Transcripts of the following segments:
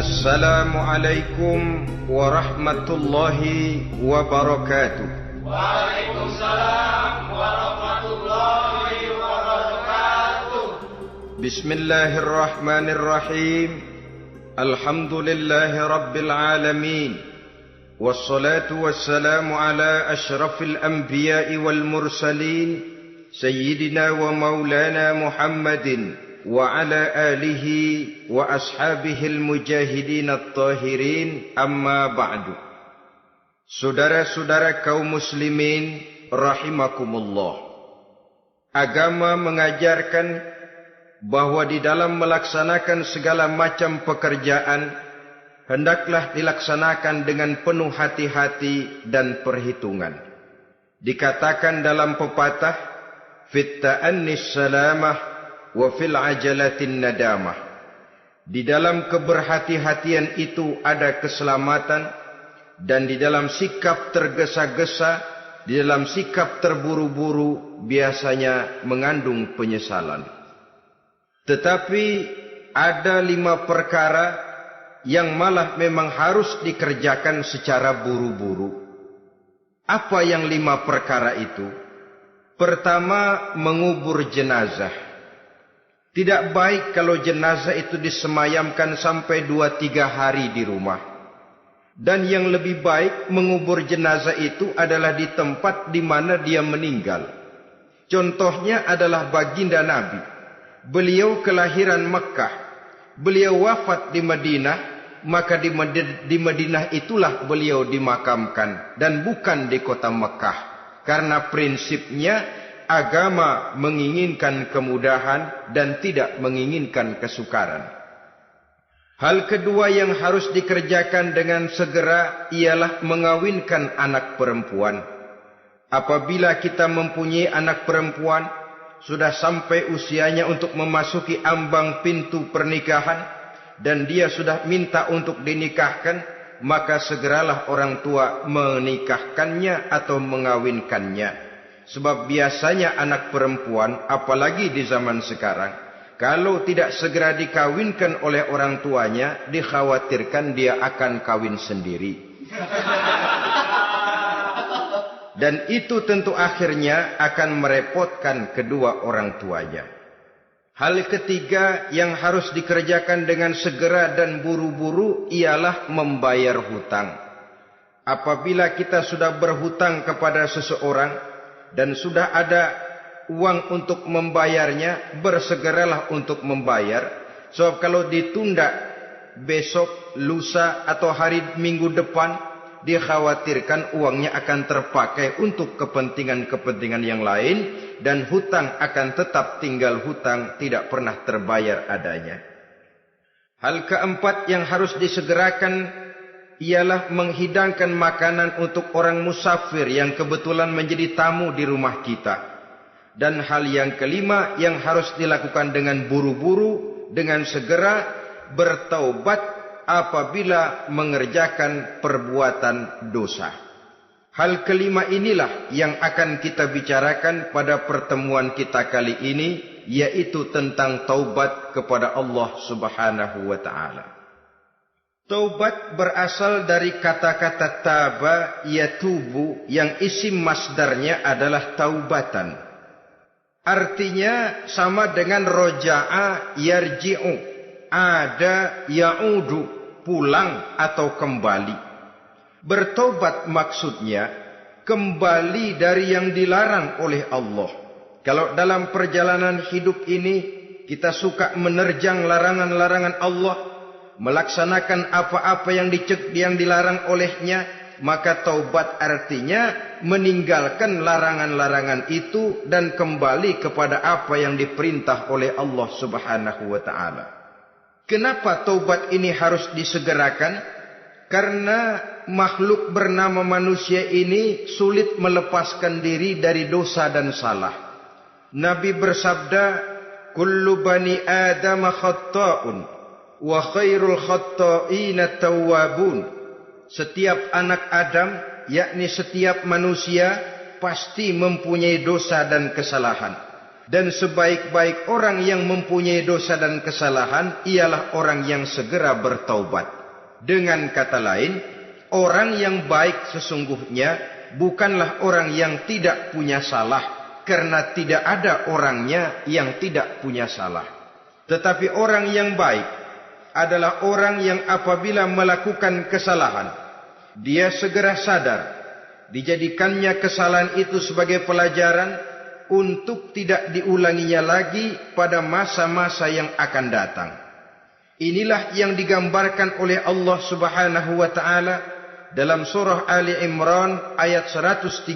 Assalamualaikum warahmatullahi wabarakatuh. Waalaikumsalam warahmatullahi wabarakatuh. Bismillahirrahmanirrahim. Alhamdulillahi rabbil alamin. Wassalatu wassalamu ala ashrafil anbiya'i wal mursalin, Sayyidina wa maulana Muhammadin wa ala alihi wa ashabihil mujahidin at-tahirin, amma ba'du. Saudara-saudara kaum muslimin rahimakumullah. Agama mengajarkan bahwa di dalam melaksanakan segala macam pekerjaan hendaklah dilaksanakan dengan penuh hati-hati dan perhitungan. Dikatakan dalam pepatah, fit ta'annis salamah wa fil ajalatin nadamah. Di dalam keberhati-hatian itu ada keselamatan, dan di dalam sikap tergesa-gesa, di dalam sikap terburu-buru biasanya mengandung penyesalan. Tetapi ada 5 perkara yang malah memang harus dikerjakan secara buru-buru. Apa yang 5 perkara itu? Pertama, mengubur jenazah. Tidak baik kalau jenazah itu disemayamkan sampai 2-3 hari di rumah. Dan yang lebih baik mengubur jenazah itu adalah di tempat di mana dia meninggal. Contohnya adalah baginda Nabi. Beliau kelahiran Mekah. Beliau wafat di Madinah, maka di Madinah itulah beliau dimakamkan dan bukan di kota Mekah. Karena prinsipnya agama menginginkan kemudahan dan tidak menginginkan kesukaran. Hal kedua yang harus dikerjakan dengan segera ialah mengawinkan anak perempuan. Apabila kita mempunyai anak perempuan, sudah sampai usianya untuk memasuki ambang pintu pernikahan, dan dia sudah minta untuk dinikahkan, maka segeralah orang tua menikahkannya atau mengawinkannya. Sebab biasanya anak perempuan, apalagi di zaman sekarang, kalau tidak segera dikawinkan oleh orang tuanya, dikhawatirkan dia akan kawin sendiri. Dan itu tentu akhirnya akan merepotkan kedua orang tuanya. Hal ketiga yang harus dikerjakan dengan segera dan buru-buru ialah membayar hutang. Apabila kita sudah berhutang kepada seseorang dan sudah ada uang untuk membayarnya, bersegeralah untuk membayar. Sebab kalau ditunda besok, lusa atau hari minggu depan, dikhawatirkan uangnya akan terpakai untuk kepentingan-kepentingan yang lain, dan hutang akan tetap tinggal hutang, tidak pernah terbayar adanya. Hal keempat yang harus disegerakan ialah menghidangkan makanan untuk orang musafir yang kebetulan menjadi tamu di rumah kita. Dan hal yang kelima yang harus dilakukan dengan buru-buru, dengan segera, bertaubat apabila mengerjakan perbuatan dosa. Hal kelima inilah yang akan kita bicarakan pada pertemuan kita kali ini, yaitu tentang taubat kepada Allah Subhanahu wa ta'ala. Taubat berasal dari kata-kata taba yatubu, yang isim masdarnya adalah taubatan. Artinya sama dengan roja'a yarji'u, ada ya'udu, pulang atau kembali. Bertobat maksudnya kembali dari yang dilarang oleh Allah. Kalau dalam perjalanan hidup ini kita suka menerjang larangan-larangan Allah, melaksanakan apa-apa yang dilarang olehnya, maka taubat artinya meninggalkan larangan-larangan itu dan kembali kepada apa yang diperintah oleh Allah Subhanahu wa ta'ala. Kenapa taubat ini harus disegerakan? Karena makhluk bernama manusia ini sulit melepaskan diri dari dosa dan salah. Nabi bersabda, kullu bani Adam khatta'un wa khairul khatta'ina tawwabun. Setiap anak Adam, yakni setiap manusia, pasti mempunyai dosa dan kesalahan. Dan sebaik-baik orang yang mempunyai dosa dan kesalahan ialah orang yang segera bertaubat. Dengan kata lain, orang yang baik sesungguhnya bukanlah orang yang tidak punya salah, karena tidak ada orangnya yang tidak punya salah. Tetapi orang yang baik adalah orang yang apabila melakukan kesalahan, dia segera sadar, dijadikannya kesalahan itu sebagai pelajaran untuk tidak diulanginya lagi pada masa-masa yang akan datang. Inilah yang digambarkan oleh Allah Subhanahu wa taala dalam surah Ali Imran ayat 135.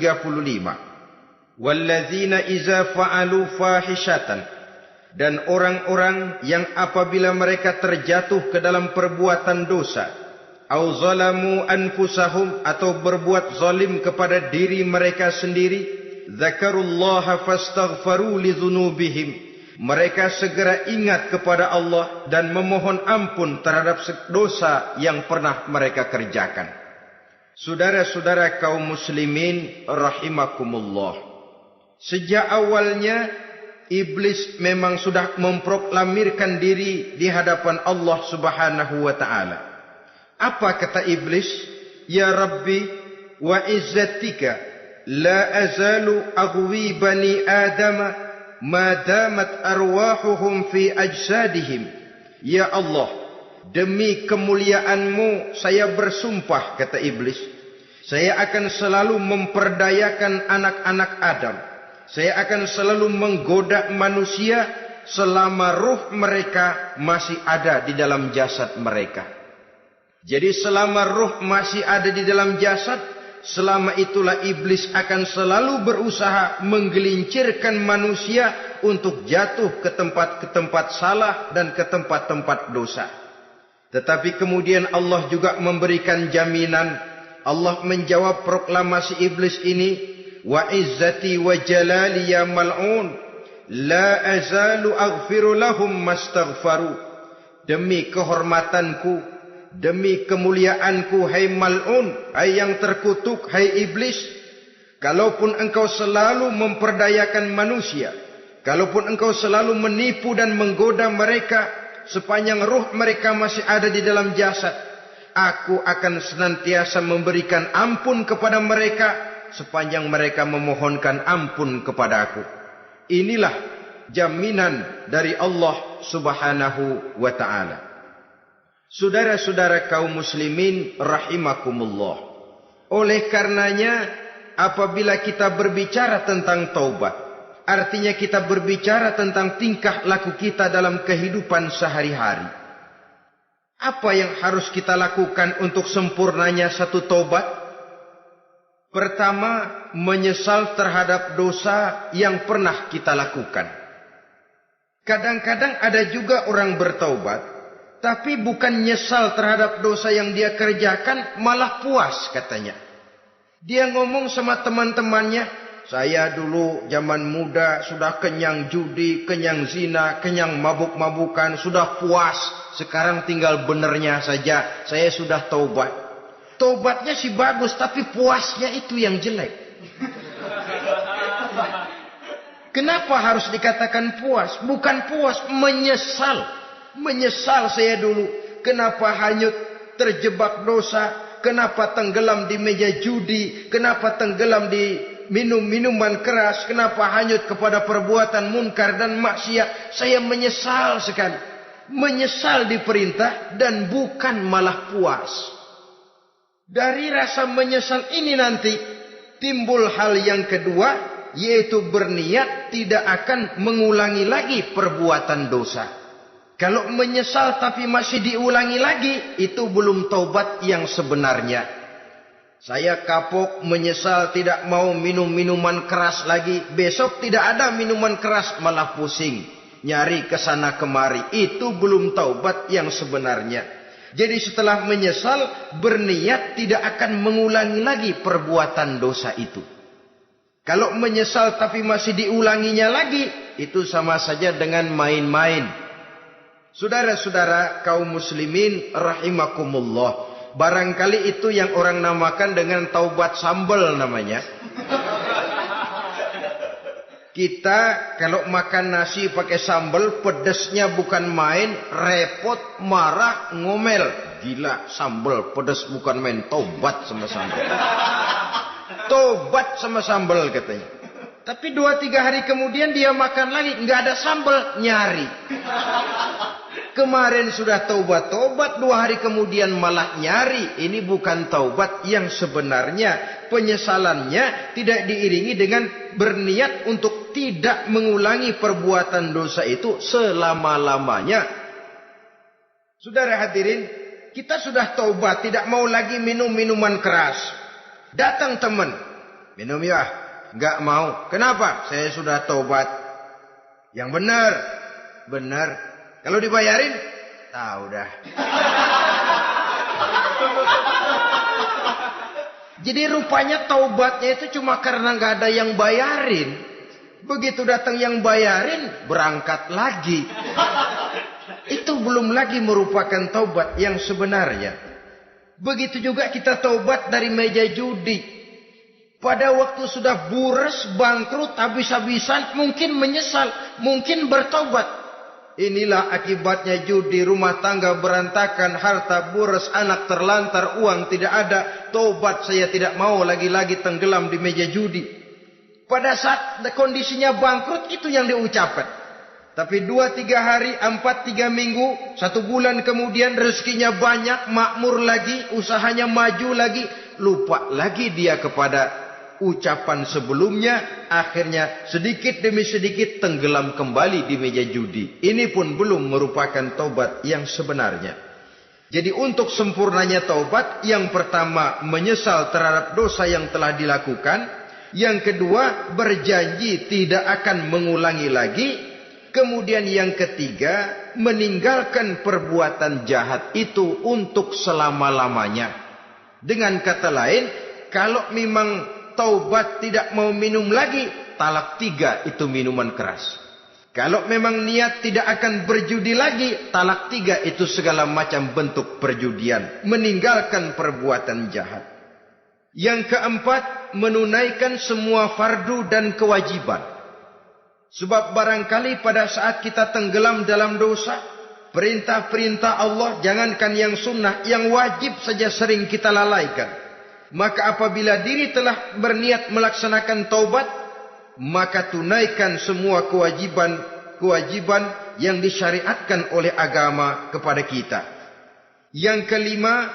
Walladzina iza fa'alu fahishatan, dan orang-orang yang apabila mereka terjatuh ke dalam perbuatan dosa, au zalamu anfusahum, atau berbuat zalim kepada diri mereka sendiri, dzakarullaha fastaghfaru lidzunubihim, mereka segera ingat kepada Allah dan memohon ampun terhadap dosa yang pernah mereka kerjakan. Saudara-saudara kaum muslimin rahimakumullah, sejak awalnya iblis memang sudah memproklamirkan diri di hadapan Allah Subhanahu wa taala. Apa kata iblis? Ya Rabbi wa izzatika la azalu aghwi bani Adam ma damat arwahuhum fi ajsadihim. Ya Allah, demi kemuliaan-Mu saya bersumpah, kata iblis, saya akan selalu memperdayakan anak-anak Adam. Saya akan selalu menggoda manusia selama ruh mereka masih ada di dalam jasad mereka. Jadi selama ruh masih ada di dalam jasad, selama itulah iblis akan selalu berusaha menggelincirkan manusia untuk jatuh ke tempat-tempat salah dan ke tempat-tempat dosa. Tetapi kemudian Allah juga memberikan jaminan. Allah menjawab proklamasi iblis ini, wa izzati wa jalali ya mal'un la azalu aghfiru lahum mastaghfaru. Demi kehormatanku, demi kemuliaanku, hai mal'un, hai yang terkutuk, hai iblis, kalaupun engkau selalu memperdayakan manusia, kalaupun engkau selalu menipu dan menggoda mereka sepanjang ruh mereka masih ada di dalam jasad, aku akan senantiasa memberikan ampun kepada mereka sepanjang mereka memohonkan ampun kepada aku. Inilah jaminan dari Allah Subhanahu wa ta'ala. Saudara-saudara kaum muslimin rahimakumullah, oleh karenanya apabila kita berbicara tentang taubat, artinya kita berbicara tentang tingkah laku kita dalam kehidupan sehari-hari. Apa yang harus kita lakukan untuk sempurnanya satu taubat? Pertama, menyesal terhadap dosa yang pernah kita lakukan. Kadang-kadang ada juga orang bertaubat, tapi bukan nyesal terhadap dosa yang dia kerjakan, malah puas katanya. Dia ngomong sama teman-temannya, saya dulu zaman muda sudah kenyang judi, kenyang zina, kenyang mabuk-mabukan, sudah puas. Sekarang tinggal benernya saja, saya sudah taubat. Taubatnya sih bagus, tapi puasnya itu yang jelek. Kenapa harus dikatakan puas? Bukan puas, menyesal. Menyesal saya dulu. Kenapa hanyut terjebak dosa? Kenapa tenggelam di meja judi? Kenapa tenggelam di minum-minuman keras? Kenapa hanyut kepada perbuatan munkar dan maksiat? Saya menyesal sekali. Menyesal diperintah dan bukan malah puas. Dari rasa menyesal ini nanti timbul hal yang kedua, yaitu berniat tidak akan mengulangi lagi perbuatan dosa. Kalau menyesal tapi masih diulangi lagi, itu belum taubat yang sebenarnya. Saya kapok, menyesal, tidak mau minum minuman keras lagi. Besok tidak ada minuman keras, malah pusing, nyari kesana kemari. Itu belum taubat yang sebenarnya. Jadi setelah menyesal, berniat tidak akan mengulangi lagi perbuatan dosa itu. Kalau menyesal tapi masih diulanginya lagi, itu sama saja dengan main-main. Saudara-saudara kaum muslimin rahimakumullah, barangkali itu yang orang namakan dengan taubat sambal namanya. Kita kalau makan nasi pakai sambal, pedesnya bukan main, repot, marah, ngomel. Gila, sambal pedes bukan main, tobat sama sambal. Tobat sama sambal katanya. Tapi 2-3 hari kemudian dia makan lagi, nggak ada sambal, nyari. Kemarin sudah taubat, 2 hari kemudian malah nyari. Ini bukan taubat yang sebenarnya. Penyesalannya tidak diiringi dengan berniat untuk tidak mengulangi perbuatan dosa itu selama-lamanya. Saudara hadirin, kita sudah taubat, tidak mau lagi minum minuman keras. Datang teman, minum ya. Enggak mau. Kenapa? Saya sudah taubat. Yang benar. Benar. Kalau dibayarin, tahu dah. Jadi rupanya taubatnya itu cuma karena nggak ada yang bayarin. Begitu datang yang bayarin, berangkat lagi. Itu belum lagi merupakan taubat yang sebenarnya. Begitu juga kita taubat dari meja judi. Pada waktu sudah buras, bangkrut, habis-habisan, mungkin menyesal, mungkin bertobat. Inilah akibatnya judi, rumah tangga berantakan, harta buras, anak terlantar, uang tidak ada. Tobat, saya tidak mau lagi-lagi tenggelam di meja judi. Pada saat kondisinya bangkrut, itu yang diucapkan. Tapi 2-3 hari, 4-3 minggu, 1 bulan kemudian rezekinya banyak, makmur lagi, usahanya maju lagi, lupa lagi dia kepada ucapan sebelumnya, akhirnya sedikit demi sedikit tenggelam kembali di meja judi. Ini pun belum merupakan taubat yang sebenarnya. Jadi untuk sempurnanya taubat, yang pertama menyesal terhadap dosa yang telah dilakukan, yang kedua berjanji tidak akan mengulangi lagi, kemudian yang ketiga meninggalkan perbuatan jahat itu untuk selama-lamanya. Dengan kata lain, kalau memang taubat tidak mau minum lagi, talak 3 itu minuman keras. Kalau memang niat tidak akan berjudi lagi, talak 3 itu segala macam bentuk perjudian. Meninggalkan perbuatan jahat. Yang keempat, menunaikan semua fardu dan kewajiban. Sebab barangkali pada saat kita tenggelam dalam dosa, perintah-perintah Allah, jangankan yang sunnah, yang wajib saja sering kita lalaikan. Maka apabila diri telah berniat melaksanakan taubat, maka tunaikan semua kewajiban yang disyariatkan oleh agama kepada kita. Yang kelima,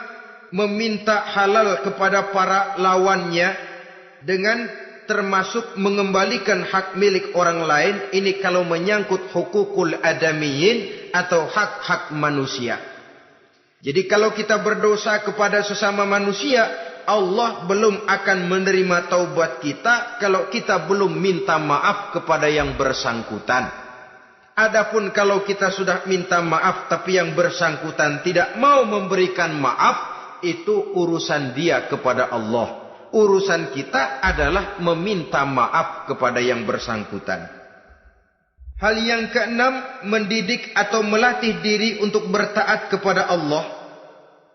meminta halal kepada para lawannya dengan termasuk mengembalikan hak milik orang lain. Ini kalau menyangkut hukukul adamiyin atau hak-hak manusia. Jadi kalau kita berdosa kepada sesama manusia, Allah belum akan menerima taubat kita kalau kita belum minta maaf kepada yang bersangkutan. Adapun kalau kita sudah minta maaf tapi yang bersangkutan tidak mau memberikan maaf, itu urusan dia kepada Allah. Urusan kita adalah meminta maaf kepada yang bersangkutan. Hal yang keenam, mendidik atau melatih diri untuk bertaat kepada Allah.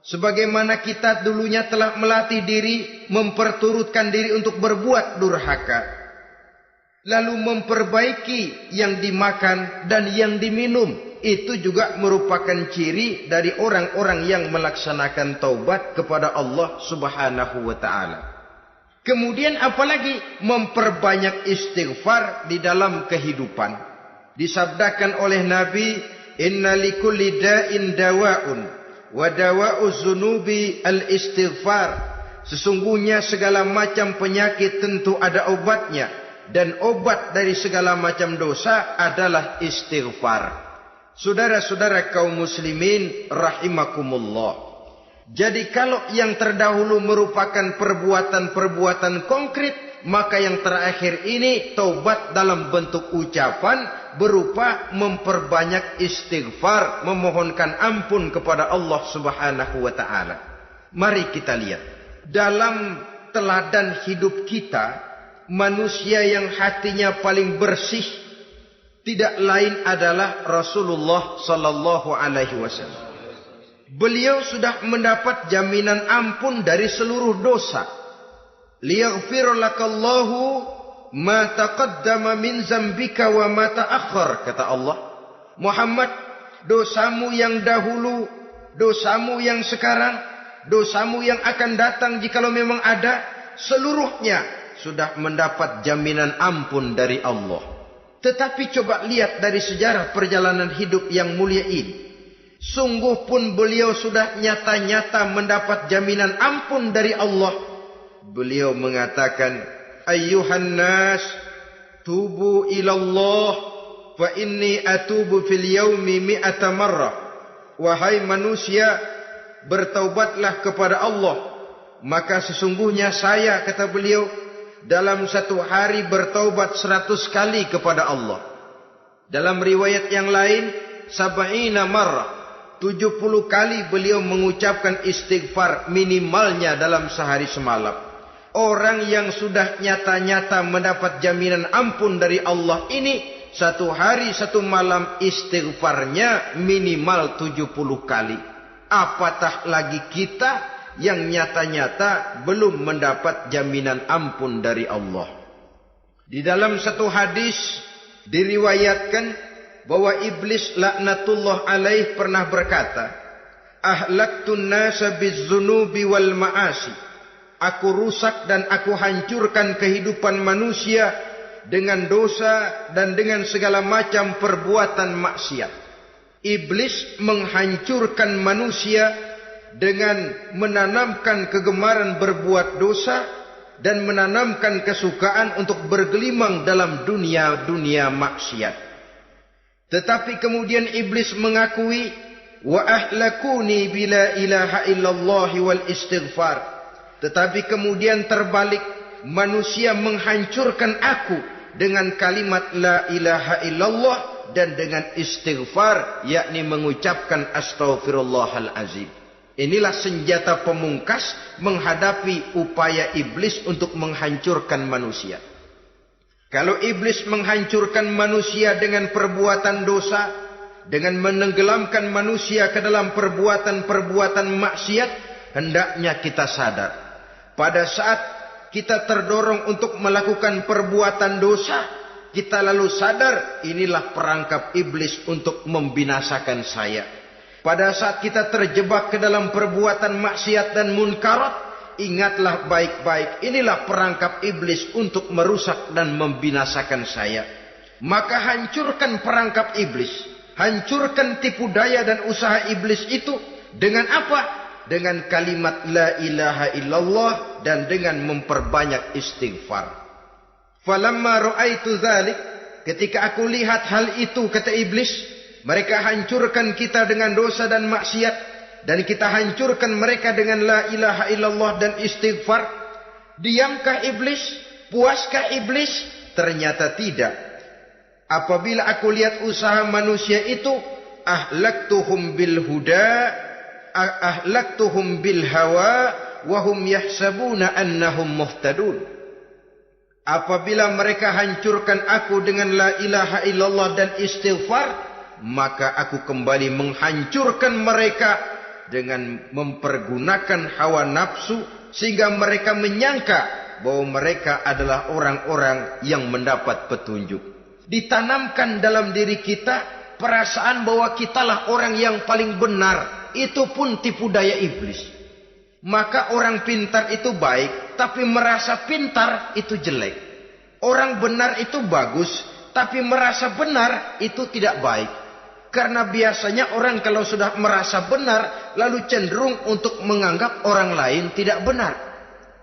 Sebagaimana kita dulunya telah melatih diri, memperturutkan diri untuk berbuat durhaka. Lalu memperbaiki yang dimakan dan yang diminum. Itu juga merupakan ciri dari orang-orang yang melaksanakan taubat kepada Allah Subhanahu wa ta'ala. Kemudian apalagi memperbanyak istighfar di dalam kehidupan. Disabdakan oleh Nabi, inna likulli da'in dawa'un wa dawa'uz zunubi al-istighfar. Sesungguhnya segala macam penyakit tentu ada obatnya, dan obat dari segala macam dosa adalah istighfar. Saudara-saudara kaum muslimin rahimakumullah. Jadi kalau yang terdahulu merupakan perbuatan-perbuatan konkret, maka yang terakhir ini taubat dalam bentuk ucapan berupa memperbanyak istighfar, memohonkan ampun kepada Allah Subhanahu wa ta'ala. Mari kita lihat dalam teladan hidup kita, manusia yang hatinya paling bersih tidak lain adalah Rasulullah sallallahu alaihi wasallam. Beliau sudah mendapat jaminan ampun dari seluruh dosa. Liyaghfir lakallahu ma taqaddama min zambika wa ma ta'akhkhar, kata Allah. Muhammad, dosamu yang dahulu, dosamu yang sekarang, dosamu yang akan datang jikalau memang ada, seluruhnya sudah mendapat jaminan ampun dari Allah. Tetapi coba lihat dari sejarah perjalanan hidup yang mulia ini. Sungguh pun beliau sudah nyata-nyata mendapat jaminan ampun dari Allah. Beliau mengatakan, ayyuhan nas, tubu ilallah, fa inni atubu fil yaumi mi'ata marrah. Wahai manusia, bertaubatlah kepada Allah. Maka sesungguhnya saya, kata beliau, dalam satu hari bertaubat 100 kali kepada Allah. Dalam riwayat yang lain, 70 marrah. 70 kali beliau mengucapkan istighfar minimalnya dalam sehari semalam. Orang yang sudah nyata-nyata mendapat jaminan ampun dari Allah ini, satu hari satu malam istighfarnya minimal 70 kali. Apatah lagi kita yang nyata-nyata belum mendapat jaminan ampun dari Allah. Di dalam satu hadis diriwayatkan bahwa iblis laknatullah alaih pernah berkata, ahlaktun nasa bizzunubi wal ma'asi. Aku rusak dan aku hancurkan kehidupan manusia dengan dosa dan dengan segala macam perbuatan maksiat. Iblis menghancurkan manusia dengan menanamkan kegemaran berbuat dosa dan menanamkan kesukaan untuk bergelimang dalam dunia maksiat. Tetapi kemudian iblis mengakui, wa ahlakuni bila ilaha illallah wal istighfar. Tetapi kemudian terbalik, manusia menghancurkan aku dengan kalimat la ilaha illallah dan dengan istighfar, yakni mengucapkan astaghfirullahal azim. Inilah senjata pemungkas menghadapi upaya iblis untuk menghancurkan manusia. Kalau iblis menghancurkan manusia dengan perbuatan dosa, dengan menenggelamkan manusia ke dalam perbuatan-perbuatan maksiat, hendaknya kita sadar. Pada saat kita terdorong untuk melakukan perbuatan dosa, kita lalu sadar inilah perangkap iblis untuk membinasakan saya. Pada saat kita terjebak ke dalam perbuatan maksiat dan munkarat, ingatlah baik-baik, inilah perangkap iblis untuk merusak dan membinasakan saya. Maka hancurkan perangkap iblis, hancurkan tipu daya dan usaha iblis itu dengan apa? Dengan kalimat la ilaha illallah dan dengan memperbanyak istighfar. Falamma ra'aitu dzalik, ketika aku lihat hal itu, kata iblis, mereka hancurkan kita dengan dosa dan maksiat, dan kita hancurkan mereka dengan la ilaha illallah dan istighfar. Diamkah iblis? Puaskah iblis? Ternyata tidak. Apabila aku lihat usaha manusia itu, ahlaktuhum bil huda, ahlaktuhum bil hawa, wahum yahsabuna annahum muhtadun. Apabila mereka hancurkan aku dengan la ilaha illallah dan istighfar, maka aku kembali menghancurkan mereka dengan mempergunakan hawa nafsu, sehingga mereka menyangka bahwa mereka adalah orang-orang yang mendapat petunjuk. Ditanamkan dalam diri kita perasaan bahwa kitalah orang yang paling benar. Itu pun tipu daya iblis. Maka orang pintar itu baik, tapi merasa pintar itu jelek. Orang benar itu bagus, tapi merasa benar itu tidak baik. Karena biasanya orang kalau sudah merasa benar, lalu cenderung untuk menganggap orang lain tidak benar.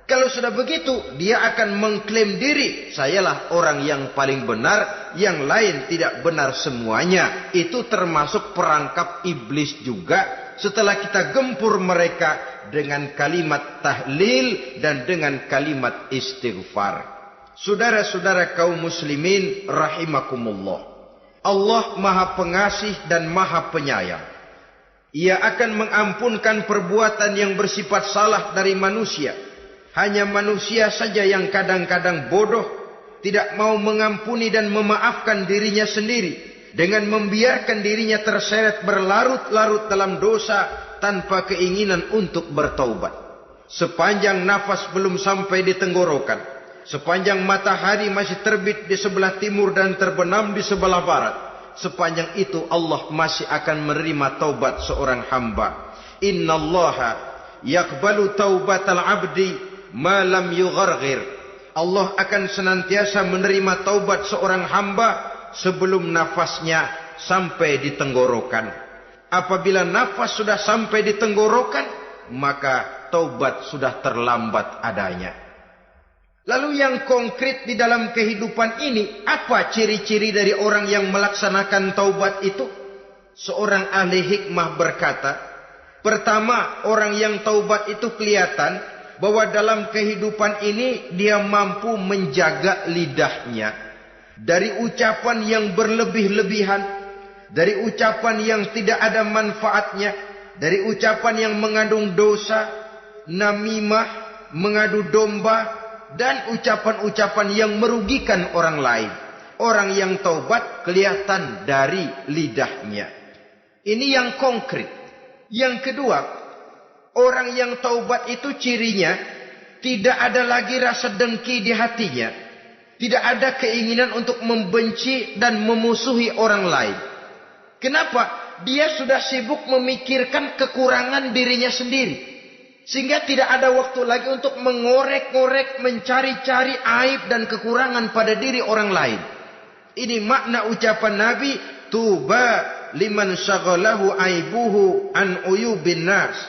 Kalau sudah begitu, dia akan mengklaim diri, sayalah orang yang paling benar, yang lain tidak benar semuanya. Itu termasuk perangkap iblis juga. Setelah kita gempur mereka dengan kalimat tahlil dan dengan kalimat istighfar. Saudara-saudara kaum muslimin rahimakumullah. Allah Maha Pengasih dan Maha Penyayang. Ia akan mengampunkan perbuatan yang bersifat salah dari manusia. Hanya manusia saja yang kadang-kadang bodoh, tidak mau mengampuni dan memaafkan dirinya sendiri, dengan membiarkan dirinya terseret berlarut-larut dalam dosa tanpa keinginan untuk bertaubat. Sepanjang nafas belum sampai di tenggorokan, sepanjang matahari masih terbit di sebelah timur dan terbenam di sebelah barat, sepanjang itu Allah masih akan menerima taubat seorang hamba. Innallaha yaqbalu taubatal abdi ma lam yugharghir. Allah akan senantiasa menerima taubat seorang hamba sebelum nafasnya sampai di tenggorokan. Apabila nafas sudah sampai di tenggorokan, maka taubat sudah terlambat adanya. Lalu yang konkret di dalam kehidupan ini, apa ciri-ciri dari orang yang melaksanakan taubat itu? Seorang ahli hikmah berkata, pertama, orang yang taubat itu kelihatan bahwa dalam kehidupan ini dia mampu menjaga lidahnya dari ucapan yang berlebih-lebihan, dari ucapan yang tidak ada manfaatnya, dari ucapan yang mengandung dosa, namimah, mengadu domba, dan ucapan-ucapan yang merugikan orang lain. Orang yang taubat kelihatan dari lidahnya. Ini yang konkret. Yang kedua, orang yang taubat itu cirinya tidak ada lagi rasa dengki di hatinya. Tidak ada keinginan untuk membenci dan memusuhi orang lain. Kenapa? Dia sudah sibuk memikirkan kekurangan dirinya sendiri. Sehingga tidak ada waktu lagi untuk mengorek-ngorek, mencari-cari aib dan kekurangan pada diri orang lain. Ini makna ucapan Nabi, tuba liman syaghalahu aibuhu an uyubin nas.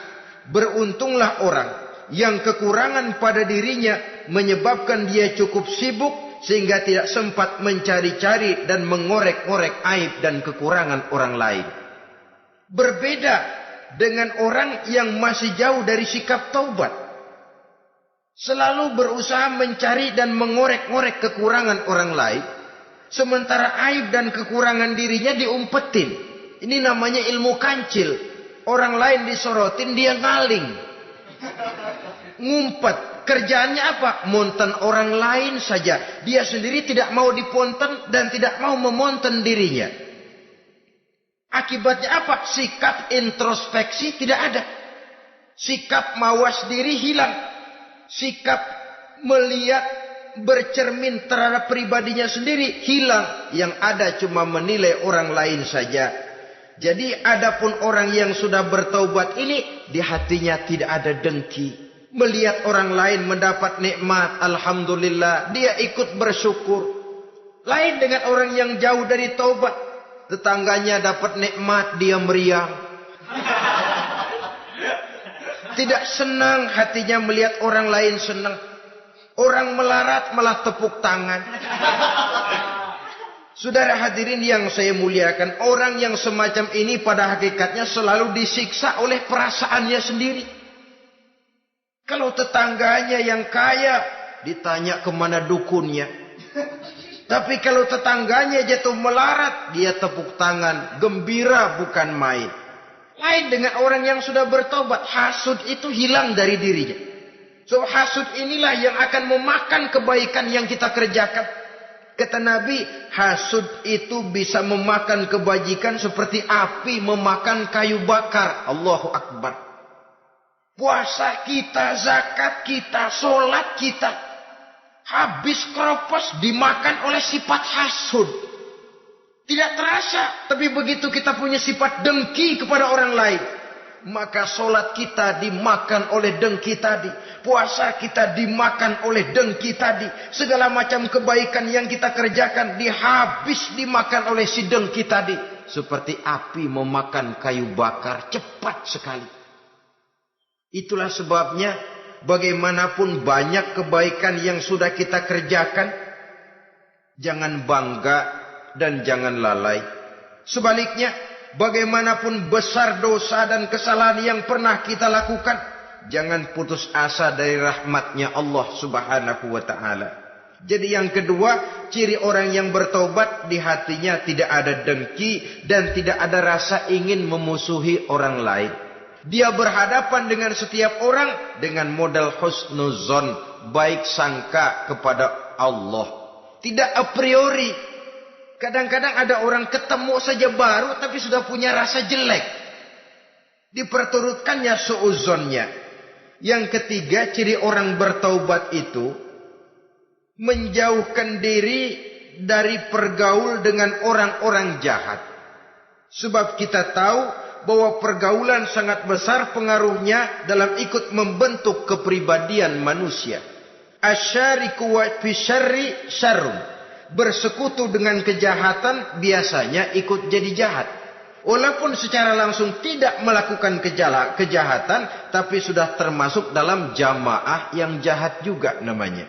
Beruntunglah orang yang kekurangan pada dirinya menyebabkan dia cukup sibuk sehingga tidak sempat mencari-cari dan mengorek-ngorek aib dan kekurangan orang lain. Berbeda dengan orang yang masih jauh dari sikap taubat. Selalu berusaha mencari dan mengorek-ngorek kekurangan orang lain, sementara aib dan kekurangan dirinya diumpetin. Ini namanya ilmu kancil. Orang lain disorotin, dia ngaling, ngumpet. Kerjaannya apa? Monten orang lain saja. Dia sendiri tidak mau diponten dan tidak mau memonten dirinya. Akibatnya apa? Sikap introspeksi tidak ada. Sikap mawas diri hilang. Sikap melihat, bercermin terhadap pribadinya sendiri hilang. Yang ada cuma menilai orang lain saja. Jadi adapun orang yang sudah bertaubat ini, di hatinya tidak ada dengki. Melihat orang lain mendapat nikmat, alhamdulillah, dia ikut bersyukur. Lain dengan orang yang jauh dari taubat. Tetangganya dapat nikmat, dia meriang. Tidak senang hatinya melihat orang lain senang. Orang melarat malah tepuk tangan. Saudara hadirin yang saya muliakan, orang yang semacam ini pada hakikatnya selalu disiksa oleh perasaannya sendiri. Kalau tetangganya yang kaya, ditanya kemana dukunnya. Tapi kalau tetangganya jatuh melarat, dia tepuk tangan, gembira bukan main. Lain dengan orang yang sudah bertobat, hasud itu hilang dari dirinya. So hasud inilah yang akan memakan kebaikan yang kita kerjakan. Kata Nabi, hasud itu bisa memakan kebajikan seperti api memakan kayu bakar. Allahu Akbar. Puasa kita, zakat kita, sholat kita, habis keropos dimakan oleh sifat hasud. Tidak terasa, tapi begitu kita punya sifat dengki kepada orang lain, maka sholat kita dimakan oleh dengki tadi. Puasa kita dimakan oleh dengki tadi. Segala macam kebaikan yang kita kerjakan dimakan oleh si dengki tadi. Seperti api memakan kayu bakar, cepat sekali. Itulah sebabnya bagaimanapun banyak kebaikan yang sudah kita kerjakan, jangan bangga dan jangan lalai. Sebaliknya, bagaimanapun besar dosa dan kesalahan yang pernah kita lakukan, jangan putus asa dari rahmatnya Allah Subhanahu wa ta'ala. Jadi yang kedua, ciri orang yang bertobat, di hatinya tidak ada dengki dan tidak ada rasa ingin memusuhi orang lain. Dia berhadapan dengan setiap orang dengan modal husnuzon, baik sangka kepada Allah. Tidak a priori. Kadang-kadang ada orang ketemu saja baru tapi sudah punya rasa jelek. Diperturutkannya suuzonnya. Yang ketiga, ciri orang bertaubat itu menjauhkan diri dari pergaul dengan orang-orang jahat. Sebab kita tahu bahwa pergaulan sangat besar pengaruhnya dalam ikut membentuk kepribadian manusia. Asyariku wa fi syarri syarrun. Bersekutu dengan kejahatan biasanya ikut jadi jahat. Walaupun secara langsung tidak melakukan kejahatan, tapi sudah termasuk dalam jamaah yang jahat juga namanya.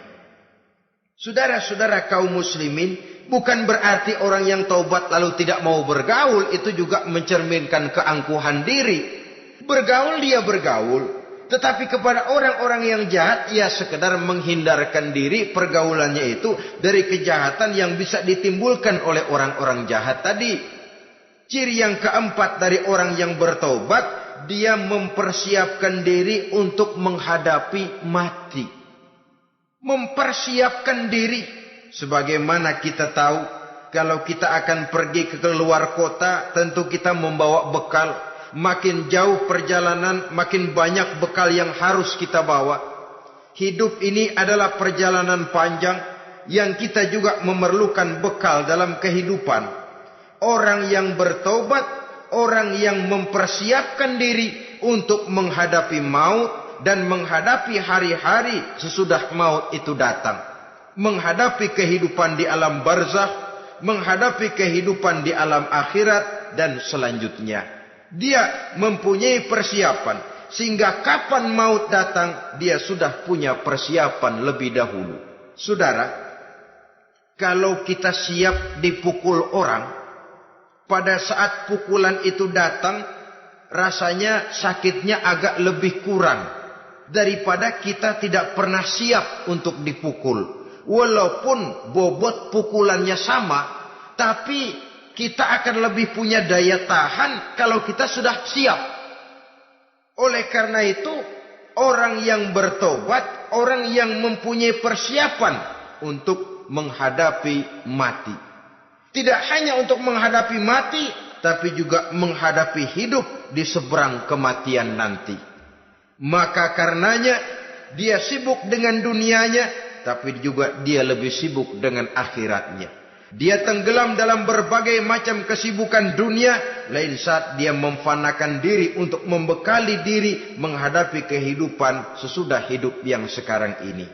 Saudara-saudara kaum muslimin, bukan berarti orang yang taubat lalu tidak mau bergaul itu juga mencerminkan keangkuhan diri. Bergaul dia bergaul, tetapi kepada orang-orang yang jahat ia sekedar menghindarkan diri pergaulannya itu dari kejahatan yang bisa ditimbulkan oleh orang-orang jahat tadi. Ciri yang keempat dari orang yang bertaubat, dia mempersiapkan diri untuk menghadapi mati. Mempersiapkan diri. Sebagaimana kita tahu, kalau kita akan pergi ke luar kota, tentu kita membawa bekal. Makin jauh perjalanan, makin banyak bekal yang harus kita bawa. Hidup ini adalah perjalanan panjang yang kita juga memerlukan bekal dalam kehidupan. Orang yang bertobat, orang yang mempersiapkan diri untuk menghadapi maut dan menghadapi hari-hari sesudah maut itu datang. Menghadapi kehidupan di alam barzakh, menghadapi kehidupan di alam akhirat dan selanjutnya. Dia mempunyai persiapan sehingga kapan maut datang dia sudah punya persiapan lebih dahulu. Saudara, kalau kita siap dipukul orang, pada saat pukulan itu datang, rasanya sakitnya agak lebih kurang daripada kita tidak pernah siap untuk dipukul. Walaupun bobot pukulannya sama, tapi kita akan lebih punya daya tahan kalau kita sudah siap. Oleh karena itu, orang yang bertobat, orang yang mempunyai persiapan untuk menghadapi mati. Tidak hanya untuk menghadapi mati, tapi juga menghadapi hidup di seberang kematian nanti. Maka karenanya dia sibuk dengan dunianya, tapi juga dia lebih sibuk dengan akhiratnya. Dia tenggelam dalam berbagai macam kesibukan dunia, lain saat dia memfanakan diri untuk membekali diri menghadapi kehidupan sesudah hidup yang sekarang ini.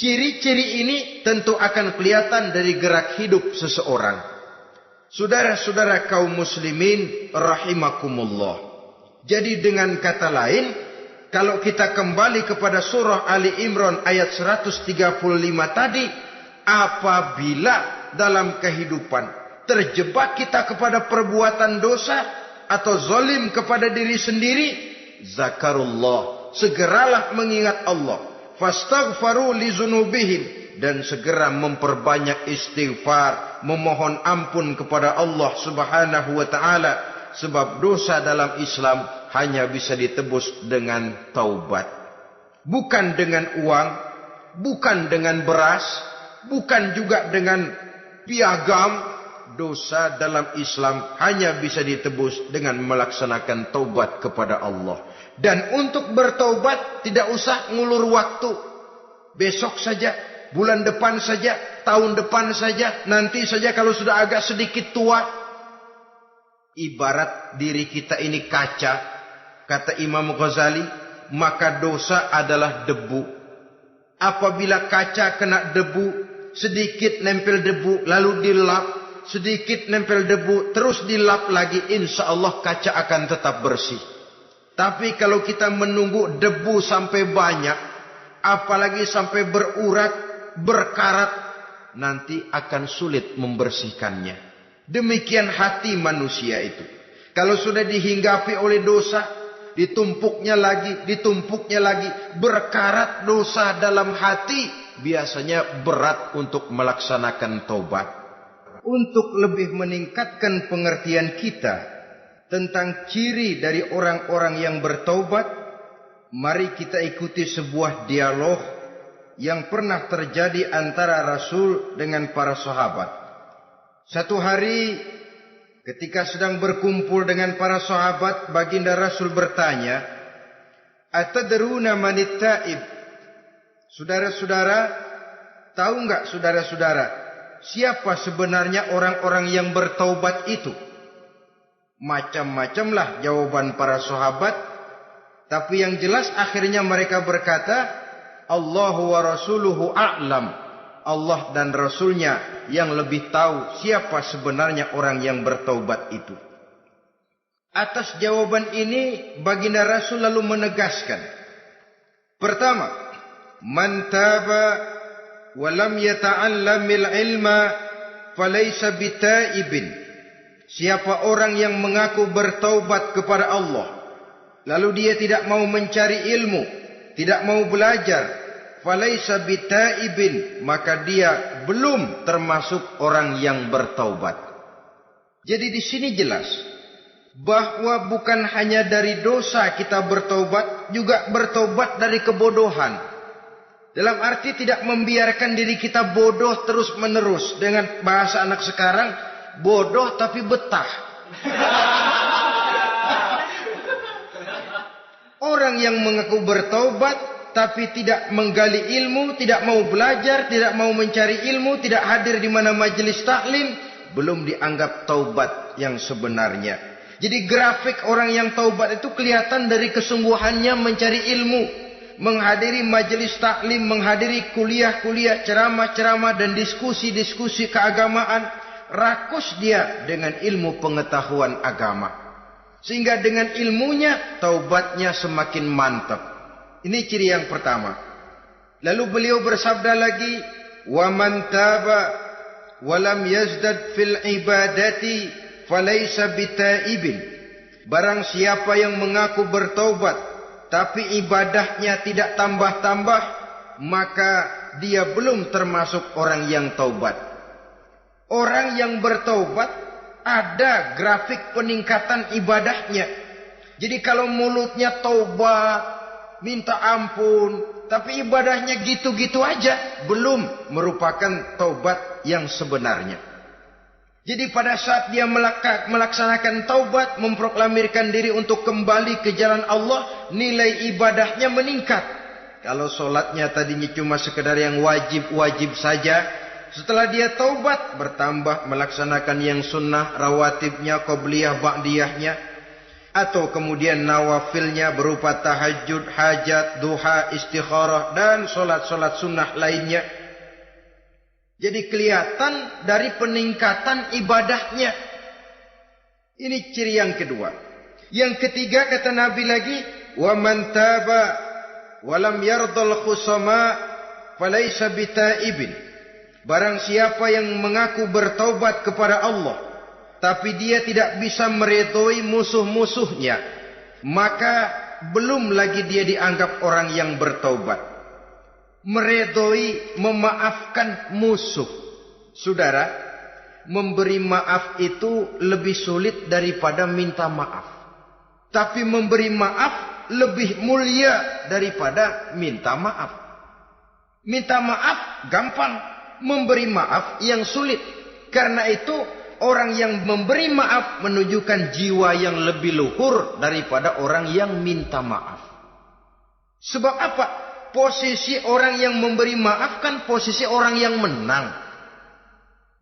Ciri-ciri ini tentu akan kelihatan dari gerak hidup seseorang. Saudara-saudara kaum muslimin rahimakumullah. Jadi dengan kata lain, kalau kita kembali kepada surah Ali Imran ayat 135 tadi, apabila dalam kehidupan terjebak kita kepada perbuatan dosa atau zalim kepada diri sendiri, zakarullah, segeralah mengingat Allah. Fastaghfaru li dzunubihim, dan segera memperbanyak istighfar, memohon ampun kepada Allah Subhanahu wa taala, sebab dosa dalam Islam hanya bisa ditebus dengan taubat. Bukan dengan uang, bukan dengan beras, bukan juga dengan piagam. Dosa dalam Islam hanya bisa ditebus dengan melaksanakan taubat kepada Allah. Dan untuk bertaubat tidak usah ngulur waktu. Besok saja, bulan depan saja, tahun depan saja, nanti saja kalau sudah agak sedikit tua. Ibarat diri kita ini kaca, kata Imam Ghazali, maka dosa adalah debu. Apabila kaca kena debu, sedikit nempel debu lalu dilap, sedikit nempel debu terus dilap lagi, insya Allah kaca akan tetap bersih. Tapi kalau kita menunggu debu sampai banyak, apalagi sampai berurat, berkarat, nanti akan sulit membersihkannya. Demikian hati manusia itu. Kalau sudah dihinggapi oleh dosa, ditumpuknya lagi, berkarat dosa dalam hati, biasanya berat untuk melaksanakan taubat. Untuk lebih meningkatkan pengertian kita tentang ciri dari orang-orang yang bertaubat, mari kita ikuti sebuah dialog yang pernah terjadi antara Rasul dengan para sahabat. Satu hari ketika sedang berkumpul dengan para sahabat, baginda Rasul bertanya, "Atadruna manit taib?" Saudara-saudara, tahu enggak saudara-saudara, siapa sebenarnya orang-orang yang bertaubat itu? Macam-macamlah jawaban para sahabat, tapi yang jelas akhirnya mereka berkata, Allahu wa rasuluhu a'lam. Allah dan Rasulnya yang lebih tahu siapa sebenarnya orang yang bertaubat itu. Atas jawaban ini baginda Rasul lalu menegaskan. Pertama, man taba wa lam yata'allamil ilma falaysa bitaibin. Siapa orang yang mengaku bertaubat kepada Allah, lalu dia tidak mau mencari ilmu, tidak mau belajar, falaisa bitaibin, maka dia belum termasuk orang yang bertaubat. Jadi di sini jelas bahwa bukan hanya dari dosa kita bertaubat, juga bertaubat dari kebodohan. Dalam arti tidak membiarkan diri kita bodoh terus menerus. Dengan bahasa anak sekarang, bodoh tapi betah. Orang yang mengaku bertaubat tapi tidak menggali ilmu, tidak mau belajar, tidak mau mencari ilmu, tidak hadir di mana majelis taklim, belum dianggap taubat yang sebenarnya. Jadi grafik orang yang taubat itu kelihatan dari kesungguhannya mencari ilmu, menghadiri majelis taklim, menghadiri kuliah-kuliah, ceramah-ceramah dan diskusi-diskusi keagamaan. Rakus dia dengan ilmu pengetahuan agama, sehingga dengan ilmunya taubatnya semakin mantap. Ini ciri yang pertama. Lalu beliau bersabda lagi, wa man taba wa lam yazdad fil ibadati falaysa bitaibin. Barang siapa yang mengaku bertaubat tapi ibadahnya tidak tambah-tambah, maka dia belum termasuk orang yang taubat. Orang yang bertaubat ada grafik peningkatan ibadahnya. Jadi kalau mulutnya taubat, minta ampun, tapi ibadahnya gitu-gitu aja, belum merupakan taubat yang sebenarnya. Jadi pada saat dia melaksanakan taubat, memproklamirkan diri untuk kembali ke jalan Allah, nilai ibadahnya meningkat. Kalau solatnya tadinya cuma sekedar yang wajib-wajib saja, setelah dia taubat bertambah melaksanakan yang sunnah, rawatibnya, qobliyah, ba'diyahnya, atau kemudian nawafilnya berupa tahajud, hajat, duha, istikharah, dan solat-solat sunnah lainnya. Jadi kelihatan dari peningkatan ibadahnya. Ini ciri yang kedua. Yang ketiga kata Nabi lagi, wa man taba wa lam yardal khusama falaysa bitaibin. Barang siapa yang mengaku bertaubat kepada Allah, tapi dia tidak bisa meredoi musuh-musuhnya, maka belum lagi dia dianggap orang yang bertaubat. Meredoi, memaafkan musuh. Saudara, memberi maaf itu lebih sulit daripada minta maaf. Tapi memberi maaf lebih mulia daripada minta maaf. Minta maaf gampang, memberi maaf yang sulit. Karena itu orang yang memberi maaf menunjukkan jiwa yang lebih luhur daripada orang yang minta maaf. Sebab apa? Posisi orang yang memberi maaf kan posisi orang yang menang.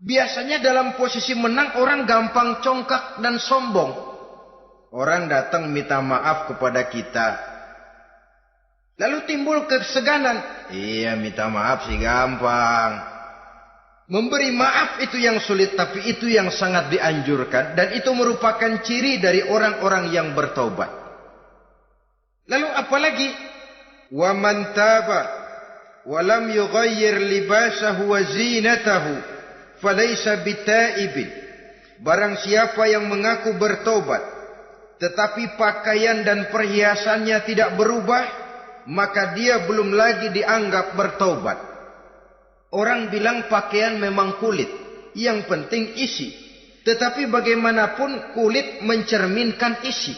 Biasanya dalam posisi menang orang gampang congkak dan sombong. Orang datang minta maaf kepada kita, lalu timbul keseganan. Iya, minta maaf sih gampang. Memberi maaf itu yang sulit, tapi itu yang sangat dianjurkan. Dan itu merupakan ciri dari orang-orang yang bertaubat. Lalu apalagi? Wa man taba wa lam yughayyir libasahu wa zinatahu falaysa bitaibin. Barang siapa yang mengaku bertaubat, tetapi pakaian dan perhiasannya tidak berubah, maka dia belum lagi dianggap bertaubat. Orang bilang pakaian memang kulit, yang penting isi. Tetapi bagaimanapun kulit mencerminkan isi.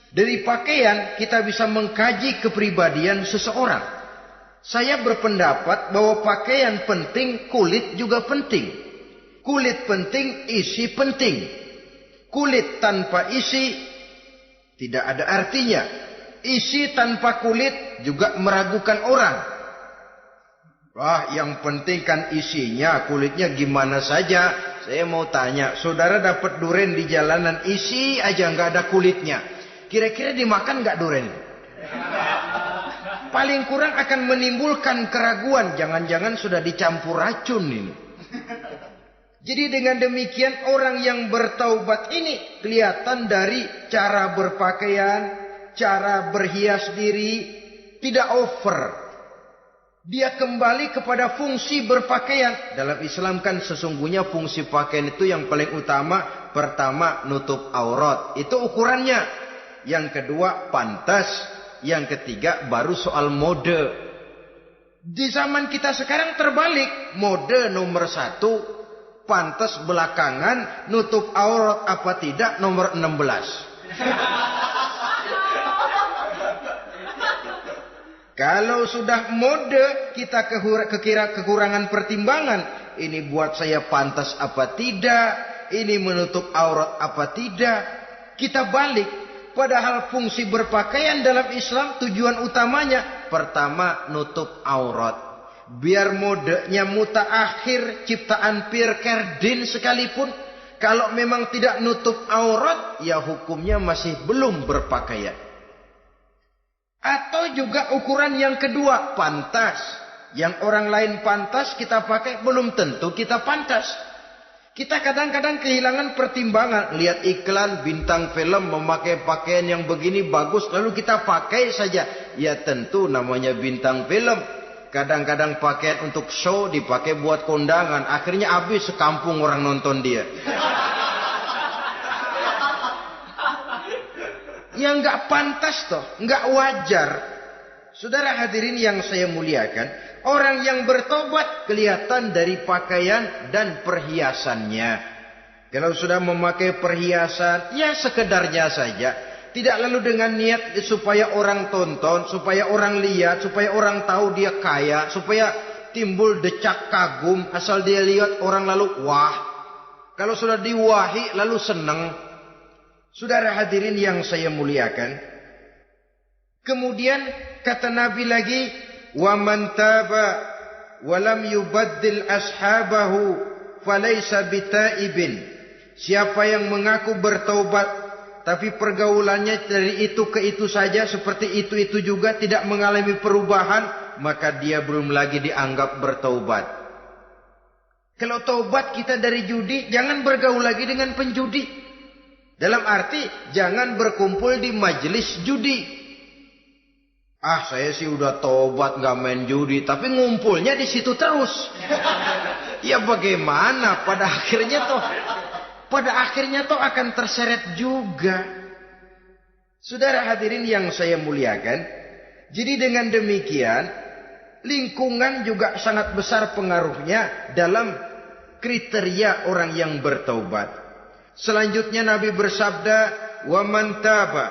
Dari pakaian kita bisa mengkaji kepribadian seseorang. Saya berpendapat bahwa pakaian penting, kulit juga penting. Kulit penting, isi penting. Kulit tanpa isi tidak ada artinya. Isi tanpa kulit juga meragukan orang. Wah, yang penting kan isinya, kulitnya gimana saja. Saya mau tanya, saudara dapat duren di jalanan, isi aja nggak ada kulitnya. Kira-kira dimakan nggak duren? Paling kurang akan menimbulkan keraguan, jangan-jangan sudah dicampur racun ini. Jadi dengan demikian orang yang bertaubat ini kelihatan dari cara berpakaian, cara berhias diri, tidak over. Dia kembali kepada fungsi berpakaian. Dalam Islam kan sesungguhnya fungsi pakaian itu yang paling utama. Pertama, nutup aurat. Itu ukurannya. Yang kedua, pantas. Yang ketiga, baru soal mode. Di zaman kita sekarang terbalik. Mode nomor 1, pantas belakangan, nutup aurat apa tidak nomor 16. Kalau sudah mode, kita kekurangan pertimbangan. Ini buat saya pantas apa tidak? Ini menutup aurat apa tidak? Kita balik. Padahal fungsi berpakaian dalam Islam tujuan utamanya. Pertama, nutup aurat. Biar modenya mutaakhir, ciptaan Pierre Cardin sekalipun. Kalau memang tidak nutup aurat, ya hukumnya masih belum berpakaian. Atau juga ukuran yang kedua, pantas. Yang orang lain pantas kita pakai, belum tentu kita pantas. Kita kadang-kadang kehilangan pertimbangan. Lihat iklan bintang film memakai pakaian yang begini bagus, lalu kita pakai saja. Ya tentu namanya bintang film. Kadang-kadang pakaian untuk show dipakai buat kondangan. Akhirnya habis sekampung orang nonton dia. Yang nggak pantas toh, nggak wajar. Saudara hadirin yang saya muliakan, orang yang bertobat kelihatan dari pakaian dan perhiasannya. Kalau sudah memakai perhiasan, ya sekedarnya saja. Tidak lalu dengan niat supaya orang tonton, supaya orang lihat, supaya orang tahu dia kaya, supaya timbul decak kagum. Asal dia lihat orang lalu wah. Kalau sudah diwahi lalu senang. Saudara hadirin yang saya muliakan. Kemudian kata Nabi lagi, wa man taba wa lam yubaddil ashabahu falaysa bitaibin. Siapa yang mengaku bertaubat tapi pergaulannya dari itu ke itu saja, seperti itu juga, tidak mengalami perubahan, maka dia belum lagi dianggap bertaubat. Kalau taubat kita dari judi, jangan bergaul lagi dengan penjudi. Dalam arti jangan berkumpul di majelis judi. Ah, saya sih udah tobat nggak main judi, tapi ngumpulnya di situ terus. Ya bagaimana? Pada akhirnya toh akan terseret juga. Saudara hadirin yang saya muliakan, jadi dengan demikian lingkungan juga sangat besar pengaruhnya dalam kriteria orang yang bertaubat. Selanjutnya Nabi bersabda, "Wa man taba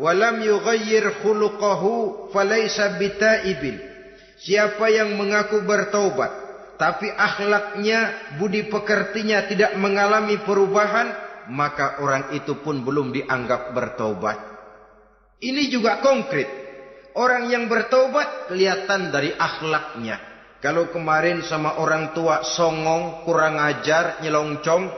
wa lam yughayyir khuluquhu falaysa bitaibin." Siapa yang mengaku bertaubat tapi akhlaknya, budi pekertinya tidak mengalami perubahan, maka orang itu pun belum dianggap bertaubat. Ini juga konkret. Orang yang bertaubat kelihatan dari akhlaknya. Kalau kemarin sama orang tua songong, kurang ajar, nyelongcong,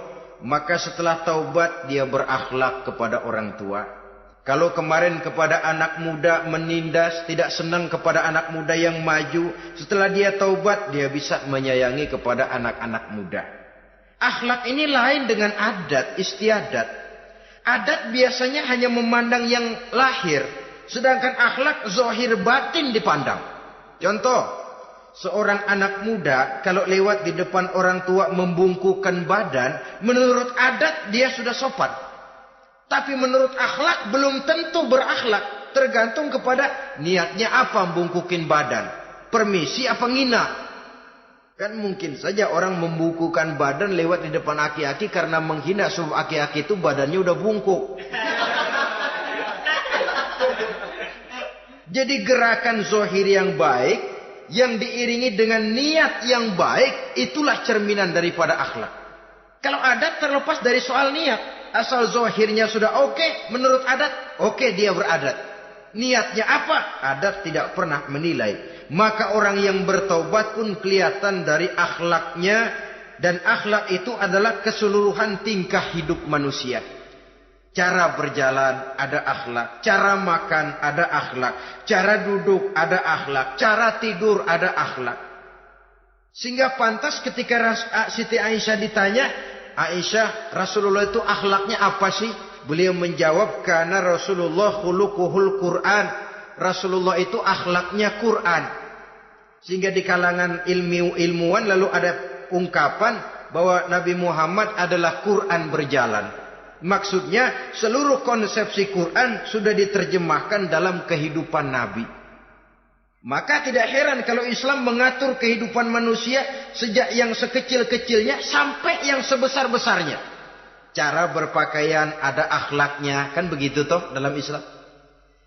maka setelah taubat dia berakhlak kepada orang tua. Kalau kemarin kepada anak muda menindas, tidak senang kepada anak muda yang maju, setelah dia taubat dia bisa menyayangi kepada anak-anak muda. Akhlak ini lain dengan adat, istiadat. Adat biasanya hanya memandang yang lahir, sedangkan akhlak zahir batin dipandang. Contoh, seorang anak muda kalau lewat di depan orang tua membungkukkan badan, menurut adat dia sudah sopan. Tapi menurut akhlak belum tentu berakhlak. Tergantung kepada niatnya apa membungkukin badan. Permisi apa ngina. Kan mungkin saja orang membungkukkan badan lewat di depan aki-aki karena menghina, sebab aki-aki itu badannya udah bungkuk. Jadi gerakan zahir yang baik yang diiringi dengan niat yang baik, itulah cerminan daripada akhlak. Kalau adat terlepas dari soal niat. Asal zahirnya sudah oke, menurut adat, oke dia beradat. Niatnya apa? Adat tidak pernah menilai. Maka orang yang bertaubat pun kelihatan dari akhlaknya. Dan akhlak itu adalah keseluruhan tingkah hidup manusia. Cara berjalan ada akhlak. Cara makan ada akhlak. Cara duduk ada akhlak. Cara tidur ada akhlak. Sehingga pantas ketika Siti Aisyah ditanya, Aisyah, Rasulullah itu akhlaknya apa sih? Beliau menjawab, karena Rasulullah khuluquhul Quran. Rasulullah itu akhlaknya Quran. Sehingga di kalangan ilmuwan lalu ada ungkapan bahwa Nabi Muhammad adalah Quran berjalan. Maksudnya seluruh konsepsi Quran sudah diterjemahkan dalam kehidupan Nabi. Maka tidak heran kalau Islam mengatur kehidupan manusia sejak yang sekecil-kecilnya sampai yang sebesar-besarnya. Cara berpakaian ada akhlaknya, kan begitu toh dalam Islam.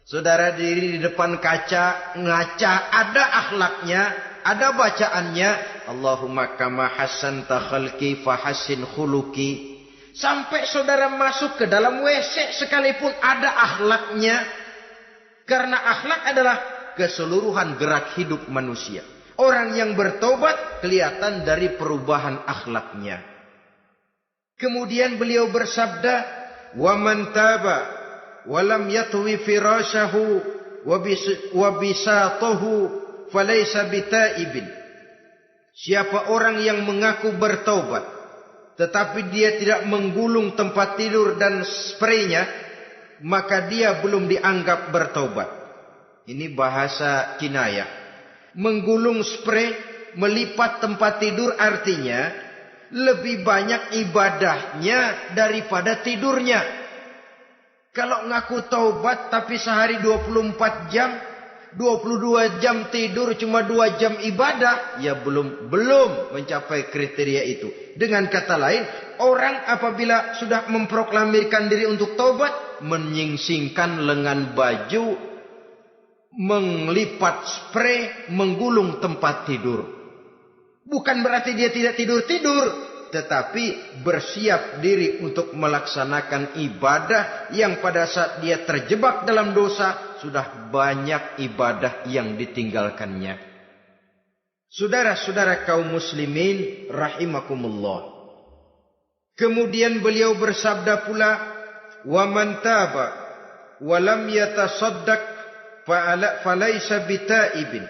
Saudara diri di depan kaca, ngaca, ada akhlaknya, ada bacaannya. Allahumma kama hassanta khalqi fahassin khuluqi. Sampai saudara masuk ke dalam WC sekalipun ada akhlaknya. Karena akhlak adalah keseluruhan gerak hidup manusia. Orang yang bertobat kelihatan dari perubahan akhlaknya. Kemudian beliau bersabda, "Wa man taba wa lam yatwi firashahu wa bisatahu falaysa bitaibin." Siapa orang yang mengaku bertobat tetapi dia tidak menggulung tempat tidur dan spraynya, maka dia belum dianggap bertobat. Ini bahasa kinayah. Menggulung spray, melipat tempat tidur artinya lebih banyak ibadahnya daripada tidurnya. Kalau ngaku taubat tapi sehari 24 jam, 22 jam tidur, cuma 2 jam ibadah, ya belum mencapai kriteria itu. Dengan kata lain, orang apabila sudah memproklamirkan diri untuk taubat, menyingsingkan lengan baju, melipat spray, menggulung tempat tidur. Bukan berarti dia tidak tidur-tidur, tetapi bersiap diri untuk melaksanakan ibadah yang pada saat dia terjebak dalam dosa, sudah banyak ibadah yang ditinggalkannya. Saudara-saudara kaum muslimin rahimakumullah. Kemudian beliau bersabda pula, "Wa man taba wa lam yatasaddaq falaysa bitaibin."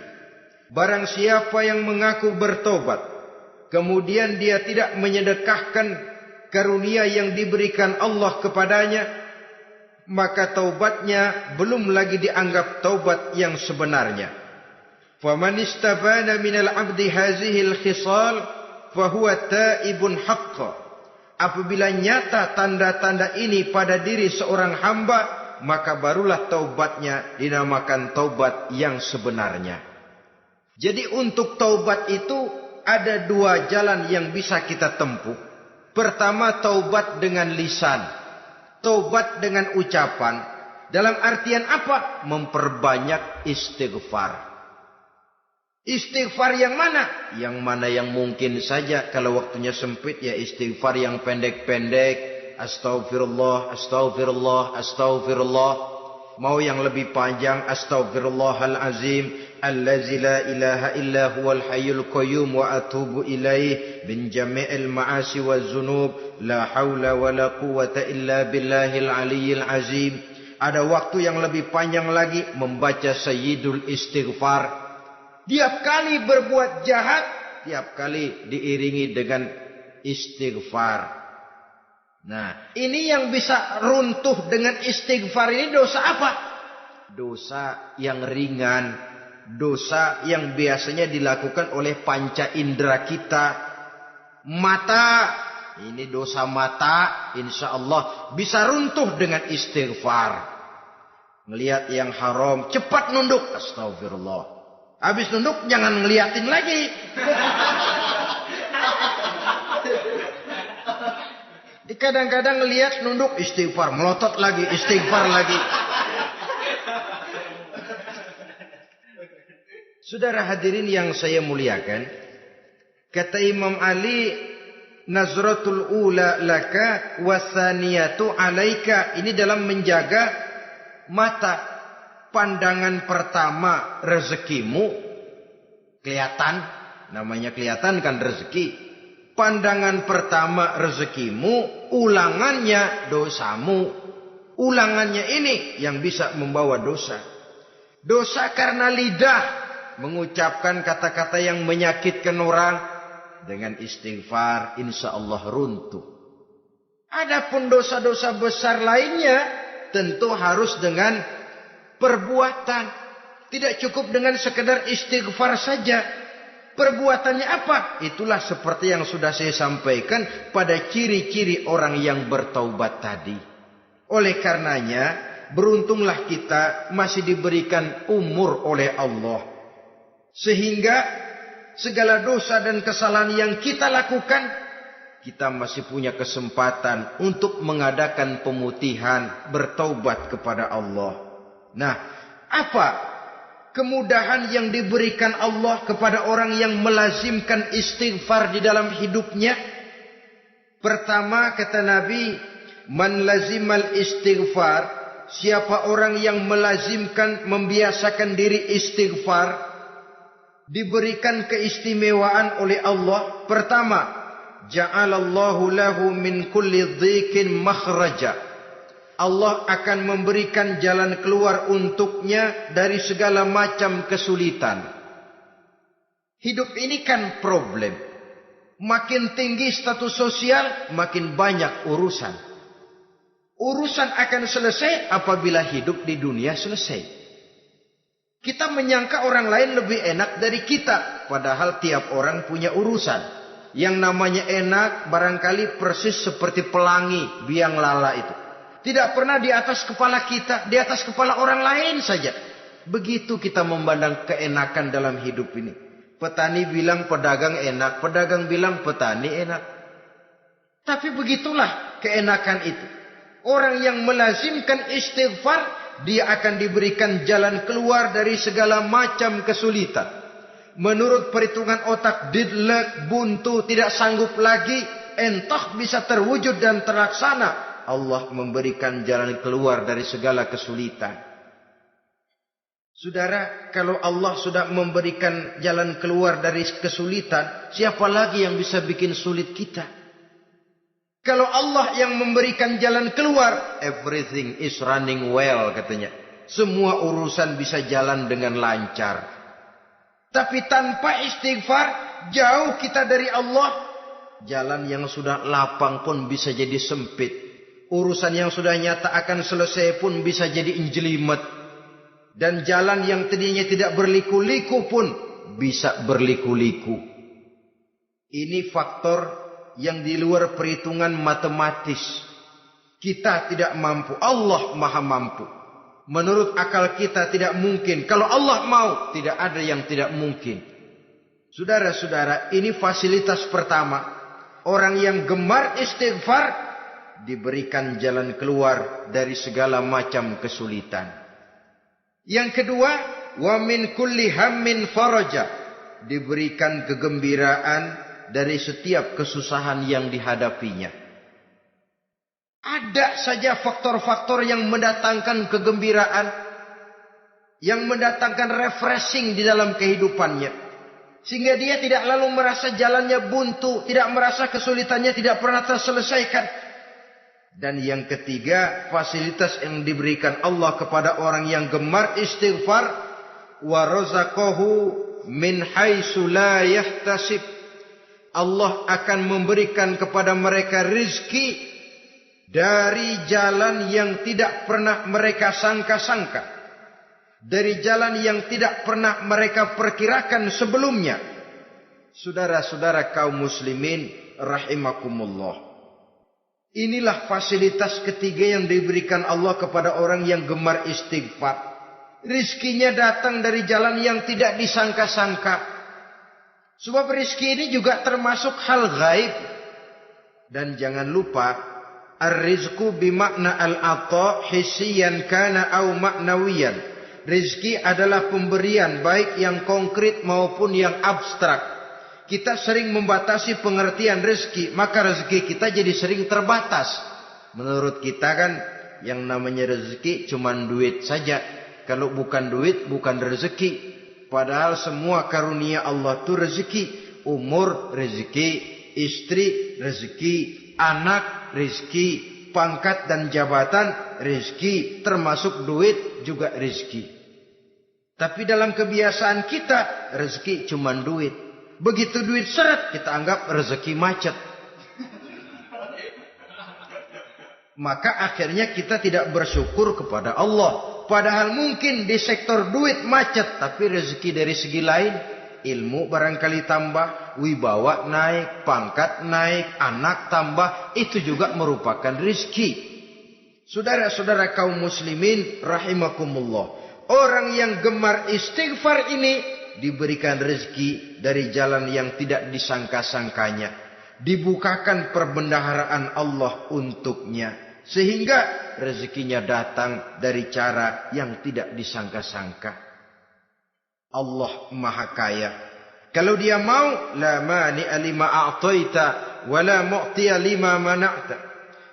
Barang siapa yang mengaku bertobat, kemudian dia tidak menyedekahkan karunia yang diberikan Allah kepadanya, maka taubatnya belum lagi dianggap taubat yang sebenarnya. Faman istabana minal abdi hazihil khisal fahuwa taibun haqqa. Apabila nyata tanda-tanda ini pada diri seorang hamba, maka barulah taubatnya dinamakan taubat yang sebenarnya. Jadi untuk taubat itu ada 2 jalan yang bisa kita tempuh. Pertama, taubat dengan lisan. Taubat dengan ucapan. Dalam artian apa? Memperbanyak istighfar. Istighfar yang mana? Yang mana yang mungkin saja. Kalau waktunya sempit ya istighfar yang pendek-pendek. Astaghfirullah, astaghfirullah, astaghfirullah. Mau yang lebih panjang, astaghfirullahalazim, allazi la ilaha illa huwal hayyul qayyum wa atubu ilaih min jami'il ma'asi waz zunub, la haula wala quwwata illa billahil aliyyil azim. Ada waktu yang lebih panjang lagi membaca sayyidul istighfar. Tiap kali berbuat jahat, tiap kali diiringi dengan istighfar. Nah, ini yang bisa runtuh dengan istighfar ini dosa apa? Dosa yang ringan, dosa yang biasanya dilakukan oleh panca indera kita. Mata, ini dosa mata, insya Allah bisa runtuh dengan istighfar. Ngelihat yang haram, cepat nunduk, astagfirullah. Habis nunduk jangan ngeliatin lagi. Kadang-kadang ngeliat nunduk istighfar, melotot lagi, istighfar lagi. Saudara hadirin yang saya muliakan, kata Imam Ali, nazratul ula laka wasaniyatu alaika. Ini dalam menjaga mata. Pandangan pertama rezekimu, Kelihatan, namanya kelihatan kan rezeki. Pandangan pertama rezekimu, ulangannya dosamu. Ulangannya ini yang bisa membawa dosa. Dosa karena lidah, mengucapkan kata-kata yang menyakitkan orang. Dengan istighfar, insya Allah runtuh. Adapun dosa-dosa besar lainnya, tentu harus dengan perbuatan. Tidak cukup dengan sekedar istighfar saja. Perbuatannya apa? Itulah seperti yang sudah saya sampaikan pada ciri-ciri orang yang bertaubat tadi. Oleh karenanya, beruntunglah kita masih diberikan umur oleh Allah. Sehingga segala dosa dan kesalahan yang kita lakukan, kita masih punya kesempatan untuk mengadakan pemutihan, bertaubat kepada Allah. Nah, apa kemudahan yang diberikan Allah kepada orang yang melazimkan istighfar di dalam hidupnya? Pertama kata Nabi, man lazimal istighfar, siapa orang yang melazimkan, membiasakan diri istighfar, diberikan keistimewaan oleh Allah. Pertama, ja'alallahu lahu min kulli dhikin makhraja. Allah akan memberikan jalan keluar untuknya dari segala macam kesulitan. Hidup ini kan problem. Makin tinggi status sosial, makin banyak urusan. Urusan akan selesai apabila hidup di dunia selesai. Kita menyangka orang lain lebih enak dari kita. Padahal tiap orang punya urusan. Yang namanya enak barangkali persis seperti pelangi biang lala itu. Tidak pernah di atas kepala kita, di atas kepala orang lain saja. Begitu kita memandang keenakan dalam hidup ini. Petani bilang pedagang enak, pedagang bilang petani enak. Tapi begitulah keenakan itu. Orang yang melazimkan istighfar, dia akan diberikan jalan keluar dari segala macam kesulitan. Menurut perhitungan otak, deadlock, buntu, tidak sanggup lagi, entah bisa terwujud dan terlaksana. Allah memberikan jalan keluar dari segala kesulitan. Saudara, kalau Allah sudah memberikan jalan keluar dari kesulitan, siapa lagi yang bisa bikin sulit kita? Kalau Allah yang memberikan jalan keluar, everything is running well katanya. Semua urusan bisa jalan dengan lancar. Tapi tanpa istighfar, jauh kita dari Allah. Jalan yang sudah lapang pun bisa jadi sempit. Urusan yang sudah nyata akan selesai pun bisa jadi injelimet. Dan jalan yang tadinya tidak berliku-liku pun bisa berliku-liku. Ini faktor yang di luar perhitungan matematis. Kita tidak mampu, Allah maha mampu. Menurut akal kita tidak mungkin. Kalau Allah mau, tidak ada yang tidak mungkin. Saudara-saudara, ini fasilitas pertama. Orang yang gemar istighfar diberikan jalan keluar dari segala macam kesulitan. Yang kedua, wa min kulli hammin faraja, diberikan kegembiraan dari setiap kesusahan yang dihadapinya. Ada saja faktor-faktor yang mendatangkan kegembiraan, yang mendatangkan refreshing di dalam kehidupannya. Sehingga dia tidak lalu merasa jalannya buntu, tidak merasa kesulitannya tidak pernah terselesaikan. Dan yang ketiga, fasilitas yang diberikan Allah kepada orang yang gemar istighfar, wa razaqahu min haitsu la yahtasib. Allah akan memberikan kepada mereka rizki dari jalan yang tidak pernah mereka sangka-sangka. Dari jalan yang tidak pernah mereka perkirakan sebelumnya. Saudara-saudara kaum muslimin rahimakumullah. Inilah fasilitas ketiga yang diberikan Allah kepada orang yang gemar istighfar. Rizkinya datang dari jalan yang tidak disangka-sangka. Sebab rezeki ini juga termasuk hal gaib. Dan jangan lupa, ar-rizqu bimakna al-ata hissiyan kana au ma'nawiyan. Rezeki adalah pemberian baik yang konkret maupun yang abstrak. Kita sering membatasi pengertian rezeki, maka rezeki kita jadi sering terbatas. Menurut kita kan yang namanya rezeki cuma duit saja. Kalau bukan duit bukan rezeki. Padahal semua karunia Allah itu rezeki. Umur, rezeki. Istri, rezeki. Anak, rezeki. Pangkat dan jabatan, rezeki. Termasuk duit juga rezeki. Tapi dalam kebiasaan kita, rezeki cuma duit. Begitu duit seret, kita anggap rezeki macet. Maka akhirnya kita tidak bersyukur kepada Allah. Padahal mungkin di sektor duit macet, tapi rezeki dari segi lain, ilmu barangkali tambah, wibawa naik, pangkat naik, anak tambah, itu juga merupakan rezeki. Saudara-saudara kaum muslimin rahimakumullah, orang yang gemar istighfar ini diberikan rezeki dari jalan yang tidak disangka-sangkanya, dibukakan perbendaharaan Allah untuknya. Sehingga rezekinya datang dari cara yang tidak disangka-sangka. Allah Maha Kaya. Kalau dia mau, la mani'a lima a'taita wa la mu'tiya lima mana'ta.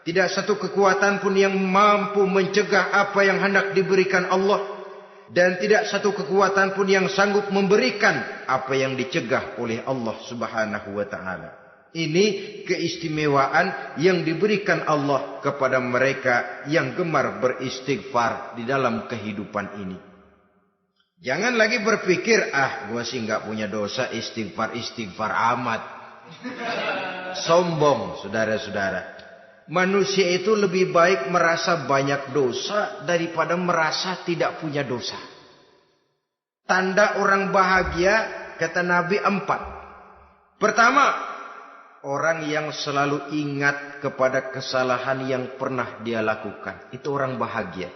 Tidak satu kekuatan pun yang mampu mencegah apa yang hendak diberikan Allah, dan tidak satu kekuatan pun yang sanggup memberikan apa yang dicegah oleh Allah Subhanahu wa taala. Ini keistimewaan yang diberikan Allah kepada mereka yang gemar beristighfar di dalam kehidupan ini. Jangan lagi berpikir, gue sih nggak punya dosa, istighfar amat. Sombong, saudara-saudara. Manusia itu lebih baik merasa banyak dosa daripada merasa tidak punya dosa. Tanda orang bahagia, kata Nabi 4. Pertama, orang yang selalu ingat kepada kesalahan yang pernah dia lakukan. Itu orang bahagia.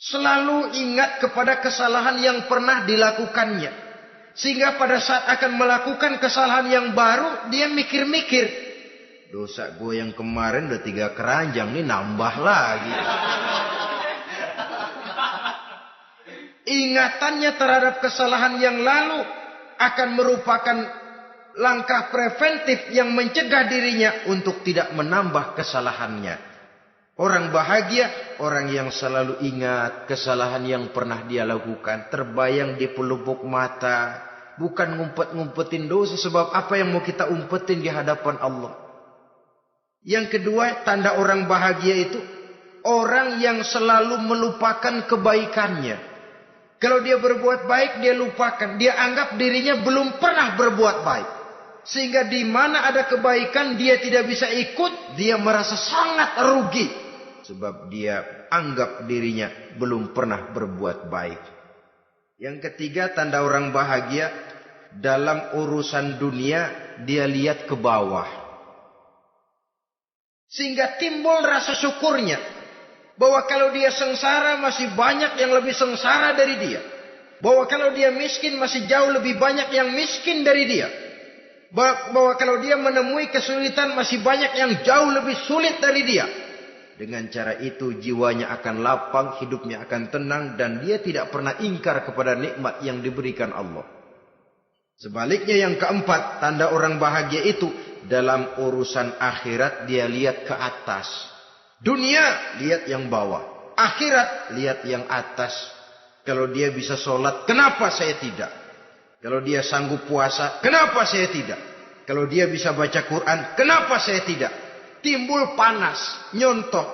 Selalu ingat kepada kesalahan yang pernah dilakukannya. Sehingga pada saat akan melakukan kesalahan yang baru, dia mikir-mikir. Dosa gue yang kemarin udah 3 keranjang, nih nambah lagi. Ingatannya terhadap kesalahan yang lalu akan merupakan langkah preventif yang mencegah dirinya untuk tidak menambah kesalahannya. Orang bahagia, orang yang selalu ingat kesalahan yang pernah dia lakukan, terbayang di pelupuk mata, bukan ngumpet-ngumpetin dosa. Sebab apa yang mau kita umpetin di hadapan Allah? Yang kedua, tanda orang bahagia itu orang yang selalu melupakan kebaikannya. Kalau dia berbuat baik, dia lupakan. Dia anggap dirinya belum pernah berbuat baik. Sehingga di mana ada kebaikan dia tidak bisa ikut, dia merasa sangat rugi. Sebab dia anggap dirinya belum pernah berbuat baik. Yang ketiga, tanda orang bahagia, dalam urusan dunia dia lihat ke bawah. Sehingga timbul rasa syukurnya. Bahwa kalau dia sengsara masih banyak yang lebih sengsara dari dia. Bahwa kalau dia miskin masih jauh lebih banyak yang miskin dari dia. Bahwa kalau dia menemui kesulitan masih banyak yang jauh lebih sulit dari dia. Dengan cara itu jiwanya akan lapang, hidupnya akan tenang, dan dia tidak pernah ingkar kepada nikmat yang diberikan Allah. Sebaliknya yang keempat, tanda orang bahagia itu dalam urusan akhirat dia lihat ke atas. Dunia lihat yang bawah, akhirat lihat yang atas. Kalau dia bisa sholat, kenapa saya tidak? Kalau dia sanggup puasa, kenapa saya tidak? Kalau dia bisa baca Quran, kenapa saya tidak? Timbul panas, nyontoh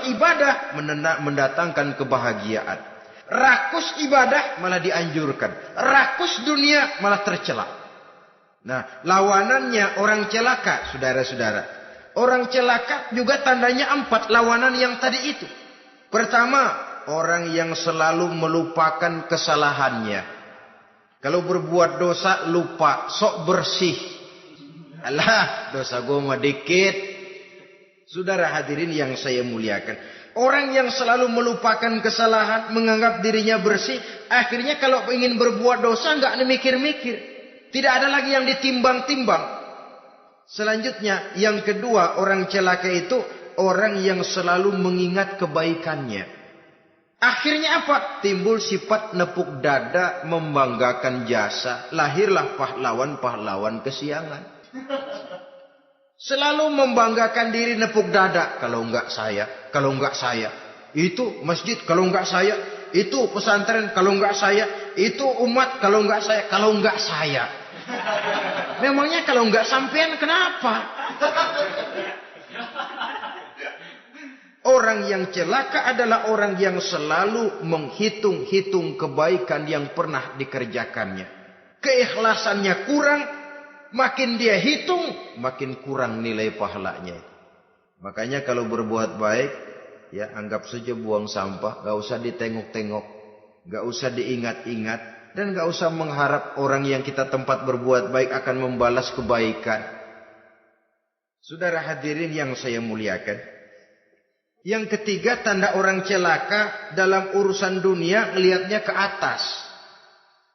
ibadah mendatangkan kebahagiaan. Rakus ibadah malah dianjurkan, rakus dunia malah tercela. Nah, lawanannya orang celaka, saudara-saudara. Orang celaka juga tandanya 4 lawanan yang tadi itu. Pertama, orang yang selalu melupakan kesalahannya. Kalau berbuat dosa lupa, sok bersih. Alah, dosa gue mah dikit. Saudara hadirin yang saya muliakan. Orang yang selalu melupakan kesalahan, menganggap dirinya bersih, akhirnya kalau ingin berbuat dosa nggak mikir-mikir. Tidak ada lagi yang ditimbang-timbang. Selanjutnya, yang kedua, orang celaka itu orang yang selalu mengingat kebaikannya. Akhirnya apa? Timbul sifat nepuk dada, membanggakan jasa. Lahirlah pahlawan-pahlawan kesiangan. Selalu membanggakan diri, nepuk dada. Kalau enggak saya. Itu masjid, kalau enggak saya. itu pesantren kalau enggak saya, itu umat kalau enggak saya. Memangnya kalau enggak sampean kenapa? Orang yang celaka adalah orang yang selalu menghitung-hitung kebaikan yang pernah dikerjakannya. Keikhlasannya kurang, makin dia hitung, makin kurang nilai pahalanya. Makanya kalau berbuat baik, ya anggap saja buang sampah, gak usah ditengok-tengok, gak usah diingat-ingat, dan gak usah mengharap orang yang kita tempat berbuat baik akan membalas kebaikan. Saudara hadirin yang saya muliakan, yang ketiga tanda orang celaka dalam urusan dunia melihatnya ke atas.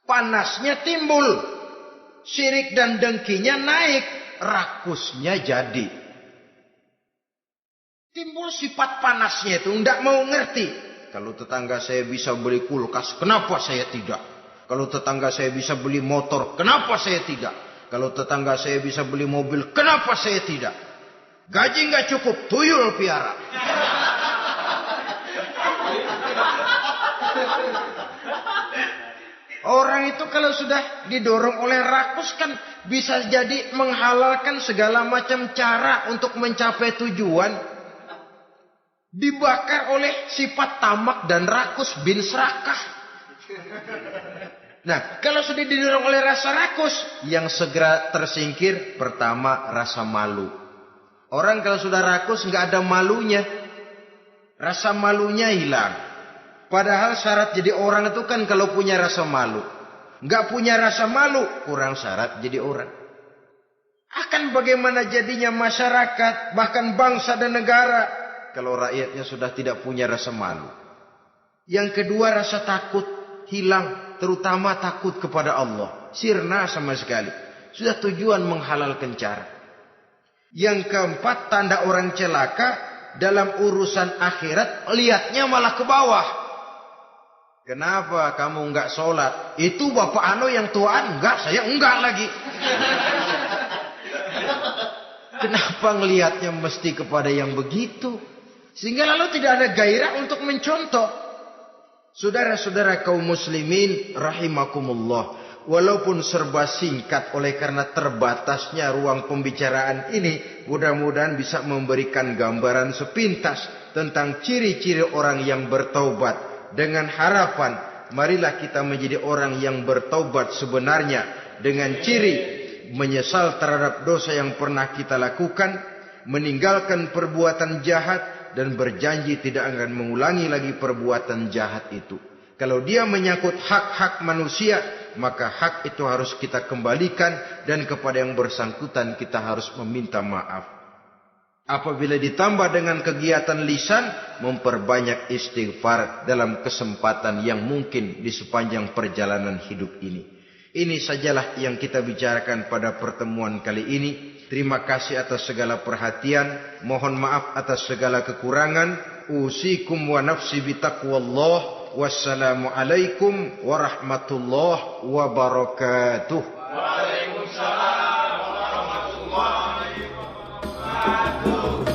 Panasnya timbul, syirik dan dengkinya naik, rakusnya jadi. Timbul sifat panasnya itu, tidak mau ngerti. Kalau tetangga saya bisa beli kulkas, kenapa saya tidak? Kalau tetangga saya bisa beli motor, kenapa saya tidak? Kalau tetangga saya bisa beli mobil, kenapa saya tidak? Gaji nggak cukup, tuyul piara. Orang itu kalau sudah didorong oleh rakus kan bisa jadi menghalalkan segala macam cara untuk mencapai tujuan. Dibakar oleh sifat tamak dan rakus bin serakah. Nah, kalau sudah didorong oleh rasa rakus, yang segera tersingkir pertama rasa malu. Orang kalau sudah rakus nggak ada malunya, rasa malunya hilang. Padahal syarat jadi orang itu kan kalau punya rasa malu. Nggak punya rasa malu, kurang syarat jadi orang. Akan bagaimana jadinya masyarakat, bahkan bangsa dan negara, kalau rakyatnya sudah tidak punya rasa malu. Yang kedua rasa takut hilang, terutama takut kepada Allah. Sirna sama sekali. Sudah tujuan menghalalkan cara. Yang keempat tanda orang celaka dalam urusan akhirat, lihatnya malah ke bawah. Kenapa kamu enggak sholat? Itu bapak anu yang tuaan, enggak, saya enggak lagi. Kenapa ngelihatnya mesti kepada yang begitu? Sehingga lalu tidak ada gairah untuk mencontoh. Saudara-saudara kaum muslimin rahimakumullah. Walaupun serba singkat oleh karena terbatasnya ruang pembicaraan ini, mudah-mudahan bisa memberikan gambaran sepintas tentang ciri-ciri orang yang bertaubat. Dengan harapan, marilah kita menjadi orang yang bertaubat sebenarnya. Dengan ciri menyesal terhadap dosa yang pernah kita lakukan, meninggalkan perbuatan jahat, dan berjanji tidak akan mengulangi lagi perbuatan jahat itu. Kalau dia menyangkut hak-hak manusia, maka hak itu harus kita kembalikan, dan kepada yang bersangkutan kita harus meminta maaf. Apabila ditambah dengan kegiatan lisan, memperbanyak istighfar dalam kesempatan yang mungkin di sepanjang perjalanan hidup ini. Ini sajalah yang kita bicarakan pada pertemuan kali ini. Terima kasih atas segala perhatian. Mohon maaf atas segala kekurangan. Usikum wa nafsi bitaqwallah. Wassalamualaikum warahmatullahi wabarakatuh. Waalaikumsalam warahmatullahi wabarakatuh.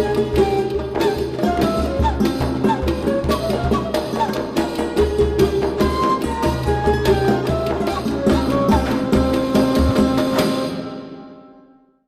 Thank you.